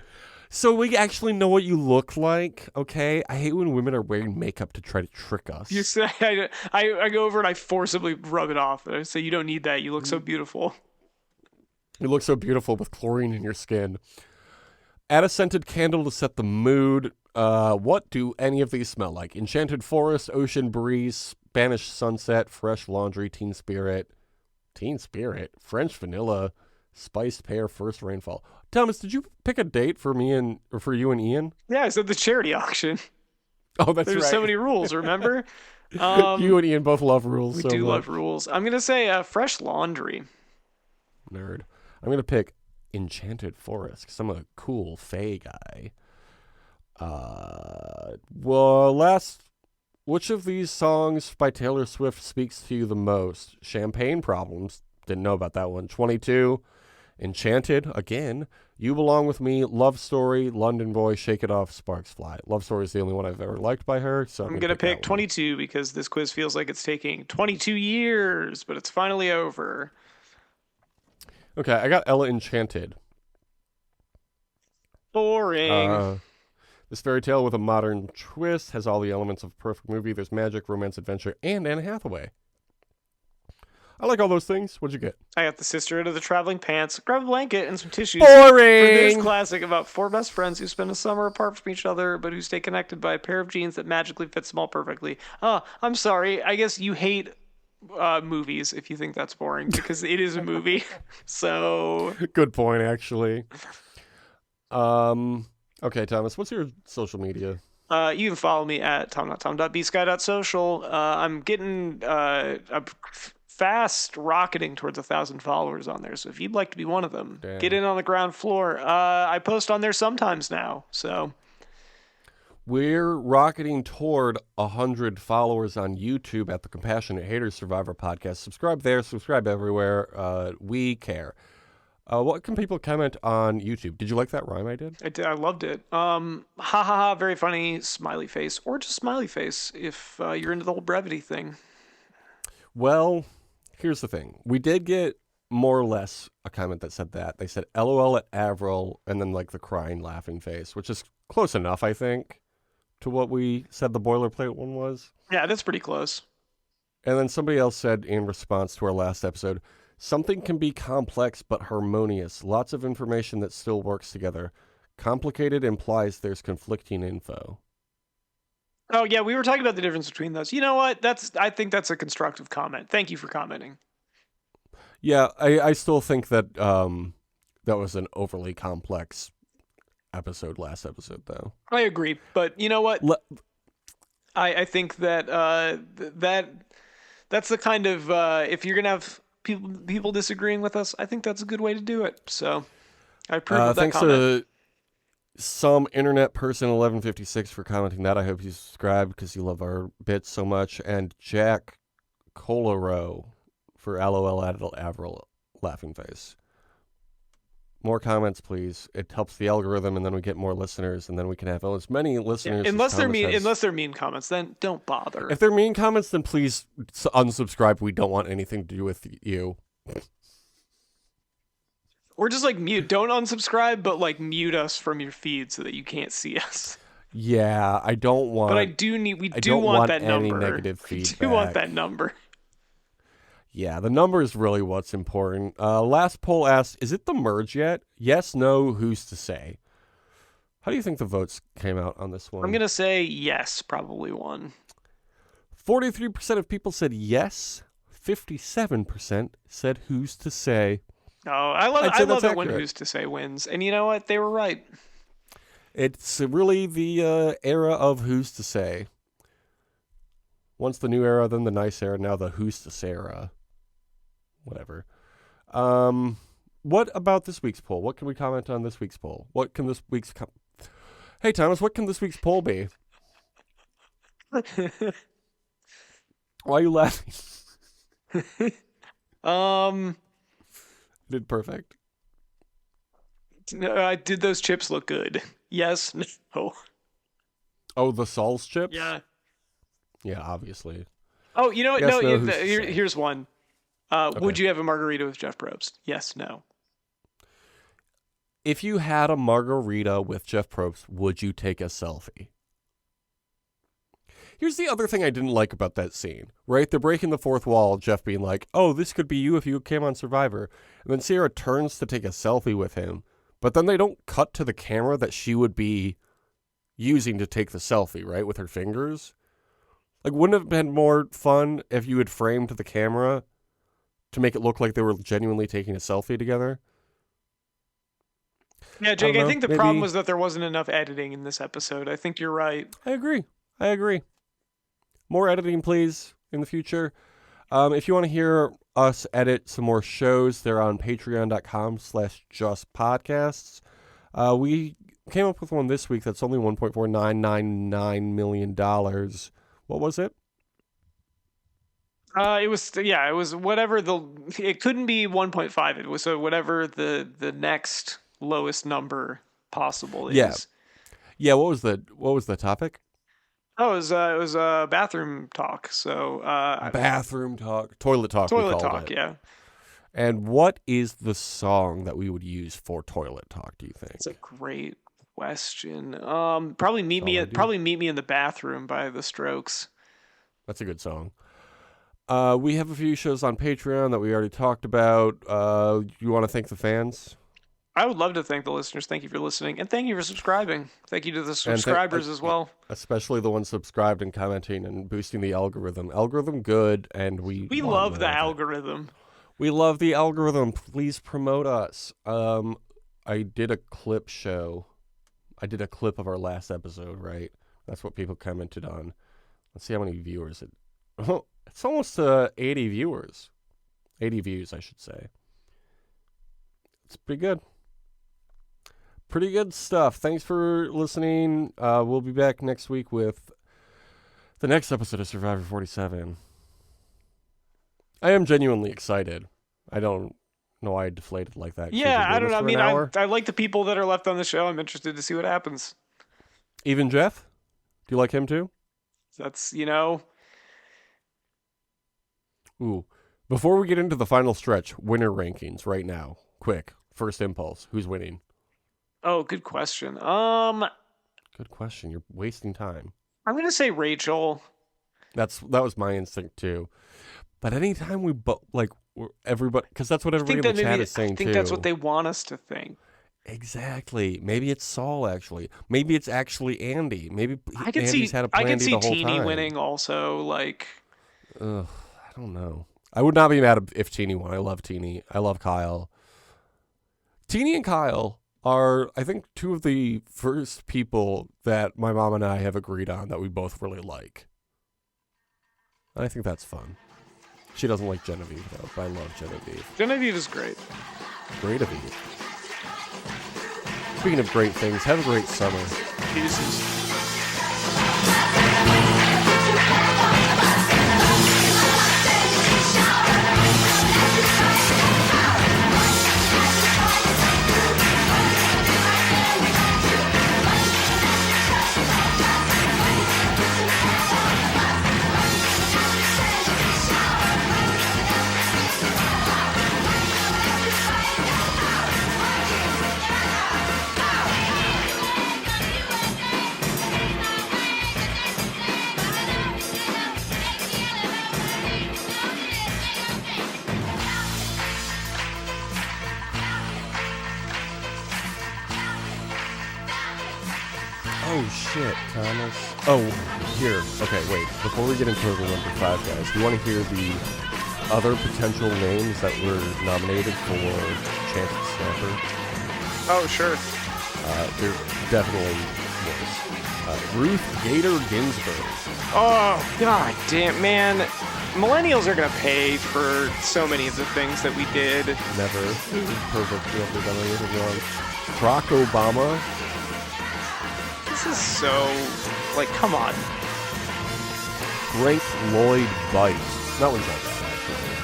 So we actually know what you look like, okay? I hate when women are wearing makeup to try to trick us. You say I go over and I forcibly rub it off. I say you don't need that. You look so beautiful. You look so beautiful with chlorine in your skin. Add a scented candle to set the mood. What do any of these smell like? Enchanted forest, ocean breeze, Spanish sunset, fresh laundry, teen spirit, French vanilla, spiced pear, first rainfall. Thomas, did you pick a date for you and Ian? Yeah, I said the charity auction. Oh, that's There's right. so many rules, remember? You and Ian both love rules. We so do much. love rules. I'm going to say fresh laundry. Nerd. I'm going to pick Enchanted Forest because I'm a cool fae guy. Which of these songs by Taylor Swift speaks to you the most? Champagne Problems. Didn't know about that one. 22. Enchanted. Again. You Belong With Me. Love Story. London Boy. Shake It Off. Sparks Fly. Love Story is the only one I've ever liked by her. So I'm going to pick 22 because this quiz feels like it's taking 22 years, but it's finally over. Okay, I got Ella Enchanted. Boring. This fairy tale with a modern twist has all the elements of a perfect movie. There's magic, romance, adventure, and Anne Hathaway. I like all those things. What'd you get? I got the sister to the traveling pants, grab a blanket and some tissues. Boring! For this classic about four best friends who spend a summer apart from each other, but who stay connected by a pair of jeans that magically fits them all perfectly. I'm sorry. I guess you hate movies if you think that's boring, because it is a movie. So Good point, actually. Okay, Thomas, what's your social media? you can follow me at tom.tom.bsky.social. I'm getting fast rocketing towards 1,000 followers on there. So if you'd like to be one of them, Damn. get in on the ground floor. I post on there sometimes now. So We're rocketing toward 100 followers on YouTube at the Compassionate Haters Survivor podcast. Subscribe there, subscribe everywhere. We care. What can people comment on YouTube? Did you like that rhyme I did? I did. I loved it. Ha ha ha, very funny, smiley face, or just smiley face if you're into the whole brevity thing. Well, here's the thing. We did get more or less a comment that said that. They said LOL at Avril and then like the crying laughing face, which is close enough, I think, to what we said the boilerplate one was. Yeah, that's pretty close. And then somebody else said in response to our last episode, something can be complex but harmonious. Lots of information that still works together. Complicated implies there's conflicting info. Oh yeah, we were talking about the difference between those. You know what? I think that's a constructive comment. Thank you for commenting. Yeah, I still think that that was an overly complex last episode, though. I agree, but you know what? I think that that's the kind of if you're gonna have people disagreeing with us, I think that's a good way to do it. So I approve of that thanks comment. to some internet person 1156 for commenting that. I hope you subscribe because you love our bits so much. And Jack Colaro for LOL at Avril laughing face. More comments, please. It helps the algorithm, and then we get more listeners, and then we can have as many listeners. Yeah, unless as they're Thomas mean, has. unless they're mean comments, then don't bother. If they're mean comments, then please unsubscribe. We don't want anything to do with you. Or just like mute. Don't unsubscribe, but like mute us from your feed so that you can't see us. Yeah, I don't want. But I do need. We I do don't want want that any number. negative We feedback. do want that number. Yeah, the number is really what's important. Last poll asked, is it the merge yet? Yes, no, who's to say? How do you think the votes came out on this one? I'm going to say yes, probably one. 43% of people said yes. 57% said who's to say. Oh, I love it when accurate. who's to say wins. And you know what? They were right. It's really the era of who's to say. Once the new era, then the nice era, now the who's to say era. Whatever. What about this week's poll? What can we comment on this week's poll? What can this week's Hey Thomas, what can this week's poll be? Why are you laughing? Did perfect. Did those chips look good? Yes, no. Oh, the Sol's chips? Yeah. Yeah, obviously. Oh, you know what? Yes, No, no, who's to say? here's one. Would you have a margarita with Jeff Probst? Yes, no. If you had a margarita with Jeff Probst, would you take a selfie? Here's the other thing I didn't like about that scene, right? They're breaking the fourth wall, Jeff being like, oh, this could be you if you came on Survivor. And then Sierra turns to take a selfie with him, but then they don't cut to the camera that she would be using to take the selfie, right? With her fingers. Like, wouldn't it have been more fun if you had framed the camera to make it look like they were genuinely taking a selfie together? Yeah, Jake, I think the maybe... problem was that there wasn't enough editing in this episode. I think you're right. I agree. More editing, please, in the future. If you want to hear us edit some more shows, they're on patreon.com/justpodcasts. We came up with one this week that's only $1.4999 million. What was it? It was whatever it couldn't be 1.5. It was whatever the next lowest number possible is. Yeah. What was the topic? Oh, it was bathroom talk. So bathroom talk, toilet talk. Toilet talk, yeah. And what is the song that we would use for toilet talk? Do you think? It's a great question. Probably meet me in the bathroom by The Strokes. That's a good song. We have a few shows on Patreon that we already talked about. You want to thank the fans? I would love to thank the listeners. Thank you for listening, and thank you for subscribing. Thank you to the And subscribers as well. Especially the ones subscribed and commenting and boosting the algorithm. Algorithm good, and we want love more the of it. algorithm. We love the algorithm. Please promote us. I did a clip show. I did a clip of our last episode, right? That's what people commented on. Let's see how many viewers it. Oh, it's almost 80 viewers. 80 views, I should say. It's pretty good. Pretty good stuff. Thanks for listening. We'll be back next week with the next episode of Survivor 47. I am genuinely excited. I don't know why I deflated like that. Yeah, I don't know. I mean, I like the people that are left on the show. I'm interested to see what happens. Even Jeff? Do you like him too? That's, Ooh. Before we get into the final stretch, winner rankings right now. Quick. First impulse. Who's winning? Oh, good question. Good question. You're wasting time. I'm going to say Rachel. That was my instinct too. But anytime everybody, because that's what everybody in the chat is saying too. I think that's what they want us to think. Exactly. Maybe it's Saul actually. Maybe it's actually Andy. Maybe I can Andy's see had a plan I can B see the whole Teeny time. winning also. I don't know. I would not be mad if Teeny won. I love Teeny. I love Kyle. Teeny and Kyle are, I think, two of the first people that my mom and I have agreed on that we both really like. I think that's fun. She doesn't like Genevieve, though, but I love Genevieve. Genevieve is great. Great of you. Speaking of great things, have a great summer. Deuces. Oh, shit, Thomas. Oh, here. Okay, wait. Before we get into the number 5, guys, do you want to hear the other potential names that were nominated for Chance the Snapper? Oh, sure. There's definitely worse. Ruth Gator Ginsburg. Oh, god damn, man. Millennials are going to pay for so many of the things that we did. Never. Perfect. Never done anything wrong. Barack Obama. This is so, come on. Frank Lloyd Wright. That one's not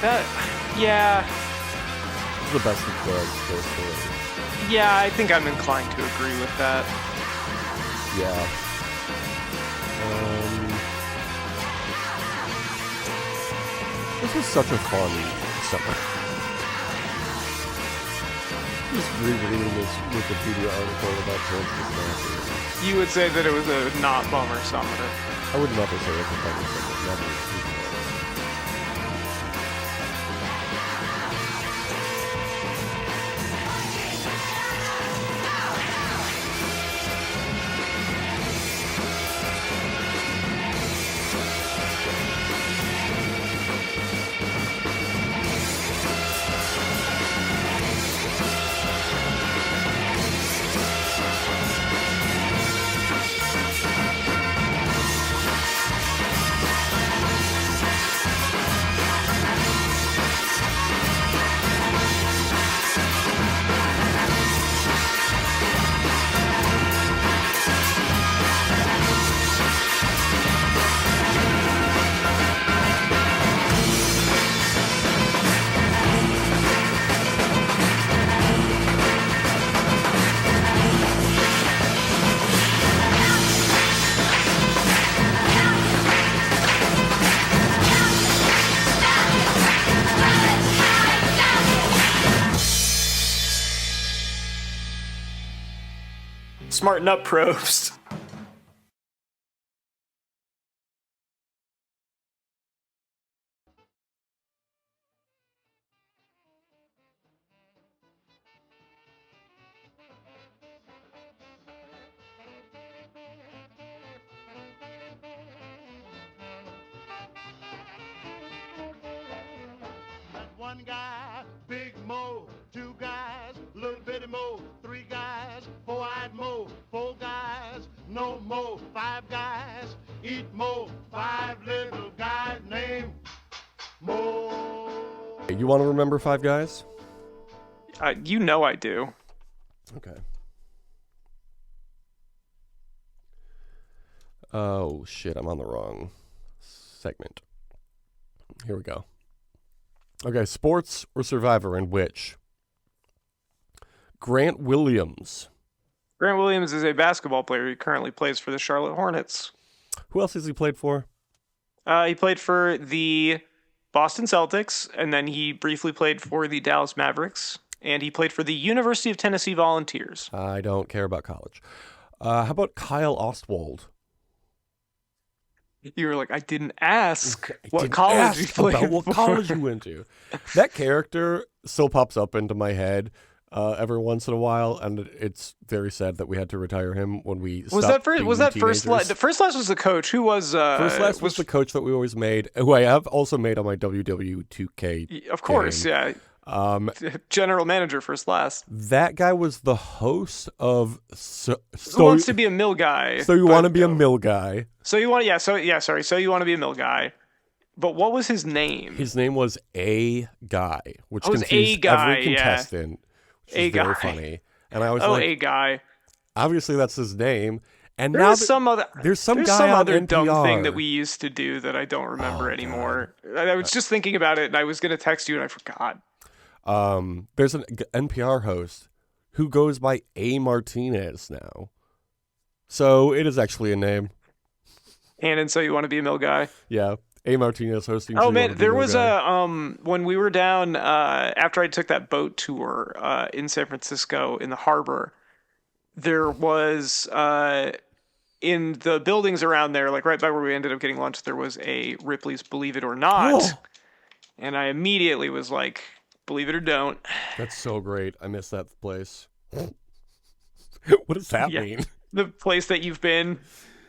bad, actually. Yeah. This is the best of the story. Yeah, I think I'm inclined to agree with that. Yeah. This was such a fun summer. Just rereading this Wikipedia article about Chance the Snapper. You would say that it was a not bummer summer. I would never say it's a bummer summer. Never. Smarten up, Probst. One guy, big Mo. Two guys, little bitty Mo. Three guys, four-eyed Mo. Four guys, no Mo. Five guys, eat Mo. Five little guys named Mo. You want to remember Five Guys? You know I do. Okay. Oh, shit, I'm on the wrong segment. Here we go. Okay, sports or Survivor, and which? Grant Williams. Grant Williams is a basketball player. He currently plays for the Charlotte Hornets. Who else has he played for? He played for the Boston Celtics, and then he briefly played for the Dallas Mavericks, and he played for the University of Tennessee Volunteers. I don't care about college. How about Kyle Ostwald? You were like, I didn't ask I what didn't college ask you played about what for. college you went to. That character still pops up into my head every once in a while, and it's very sad that we had to retire him when we Was stopped that being was that teenagers. the first class was the coach? Who was First Last was the coach that we always made, who I have also made on my WW2K. Of course, game. yeah. General manager first class. That guy was the host of Who wants to be a mill guy? So you want to be a mill guy? So you want So you want to be a mill guy. But what was his name? His name was A Guy, which Oh, it was confused A Guy, every contestant. Which A is very Guy. funny. And I was A guy. obviously that's his name. And There now was some other. there's some There's guy some on other NPR. dumb thing that we used to do that I don't remember anymore. I was just thinking about it, and I was going to text you, and I forgot. There's an NPR host who goes by A Martinez now. So it is actually a name. And so you want to be a mill guy? Yeah. A Martinez hosting. Oh So You man, Wanna Be there Mill was Guy. when we were down after I took that boat tour in San Francisco in the harbor, there was in the buildings around there, like right by where we ended up getting lunch, there was a Ripley's Believe It or Not. Oh. And I immediately was like, believe it or don't. That's so great. I miss that place. What does that Yeah. mean? The place that you've been,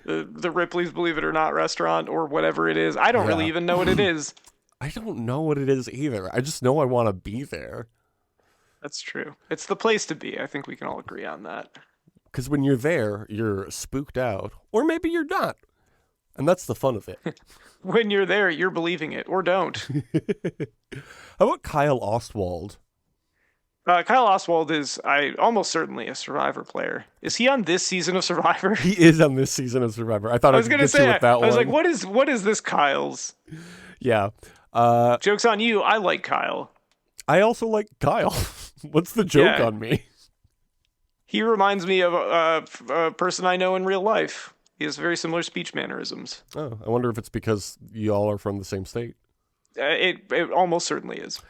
the Ripley's Believe It or Not restaurant or whatever it is. I don't really Yeah. even know what it is. I don't know what it is either. I just know I want to be there. That's true. It's the place to be. I think we can all agree on that. Because when you're there, you're spooked out. Or maybe you're not. And that's the fun of it. When you're there, you're believing it or don't. How about Kyle Ostwald? Kyle Oswald is almost certainly a Survivor player. Is he on this season of Survivor? He is on this season of Survivor. I thought I was could gonna get say, you with that I was one. like, what is this Kyle's? Yeah. Joke's on you. I like Kyle. I also like Kyle. What's the joke Yeah. on me? He reminds me of a person I know in real life. He has very similar speech mannerisms. Oh, I wonder if it's because y'all are from the same state. It almost certainly is.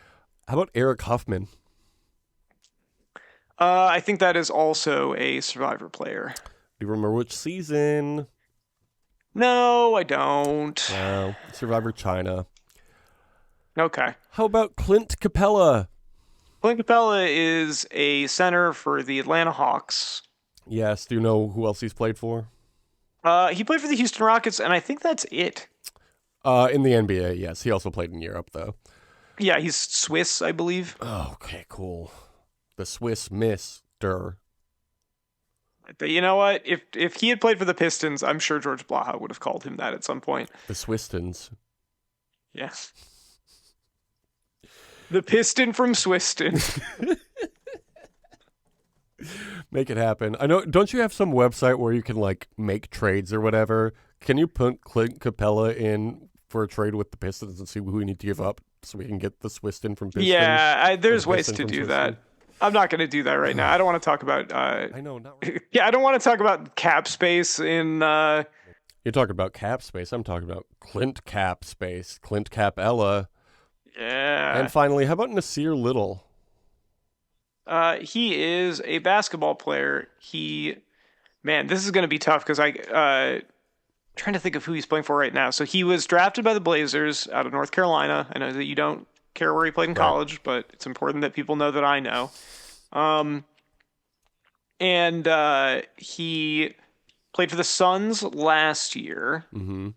How about Eric Huffman? I think that is also a Survivor player. Do you remember which season? No, I don't. No, Survivor China. Okay. How about Clint Capella? Clint Capella is a center for the Atlanta Hawks. Yes. Do you know who else he's played for? He played for the Houston Rockets, and I think that's it. In the NBA, yes. He also played in Europe, though. Yeah, he's Swiss, I believe. Oh, okay, cool. The Swiss Mister. But you know what? If he had played for the Pistons, I'm sure George Blaha would have called him that at some point. The Swistons. Yes. The Piston from Swiston. Make it happen. I know. Don't you have some website where you can like make trades or whatever? Can you put Clint Capella in for a trade with the Pistons and see who we need to give up so we can get the Swiston from Pistons? Yeah, there's the ways Piston to from do Swiston? that. I'm not going to do that right now. I don't want to talk about. I know. Not really. Yeah, I don't want to talk about cap space in. You're talking about cap space. I'm talking about Clint Cap space. Clint Capella. Yeah. And finally, how about Nasir Little? He is a basketball player. Man, this is going to be tough because trying to think of who he's playing for right now. So he was drafted by the Blazers out of North Carolina. I know that you don't care where he played in college, but it's important that people know that I know. And he played for the Suns last year. Mm-hmm.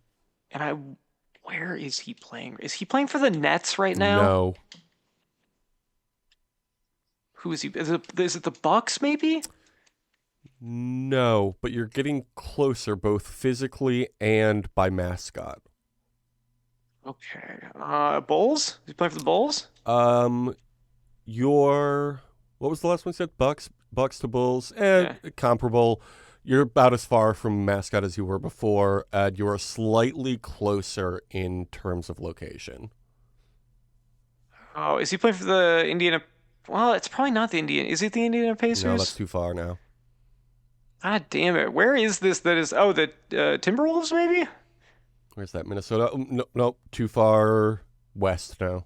And where is he playing? Is he playing for the Nets right now? No. Who is he? Is it the Bucks? Maybe. No, but you're getting closer both physically and by mascot. Okay. Bulls? Is he playing for the Bulls? What was the last one you said? Bucks to Bulls. Yeah. Comparable. You're about as far from mascot as you were before. You are slightly closer in terms of location. Oh, is he playing for the Indiana? Well, it's probably not the Indiana. Is it the Indiana Pacers? No, that's too far now. God damn it! Where is this? That is. Oh, the Timberwolves, maybe. Where's that? Minnesota? Oh, no, too far west now.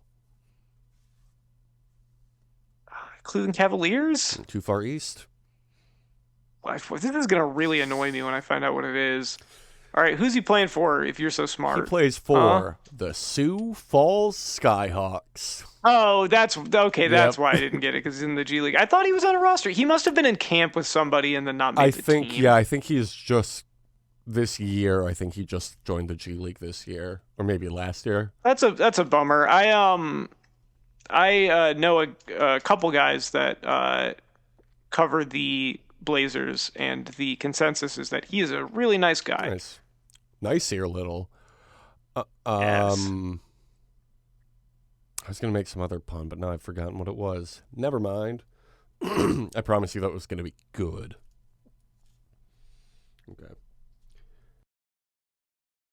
Cleveland Cavaliers. Too far east. This is gonna really annoy me when I find out what it is. All right, who's he playing for? If you're so smart, He plays for the Sioux Falls Skyhawks. Oh, that's okay. That's Yep. why I didn't get it, because he's in the G League. I thought he was on a roster. He must have been in camp with somebody and then not made the team. I think he's just this year. I think he just joined the G League this year, or maybe last year. That's a bummer. I know a couple guys that cover the Blazers, and the consensus is that he is a really nice guy. Nice here, little. Yes. I was gonna make some other pun, but now I've forgotten what it was. Never mind. I promise you that was gonna be good. Okay.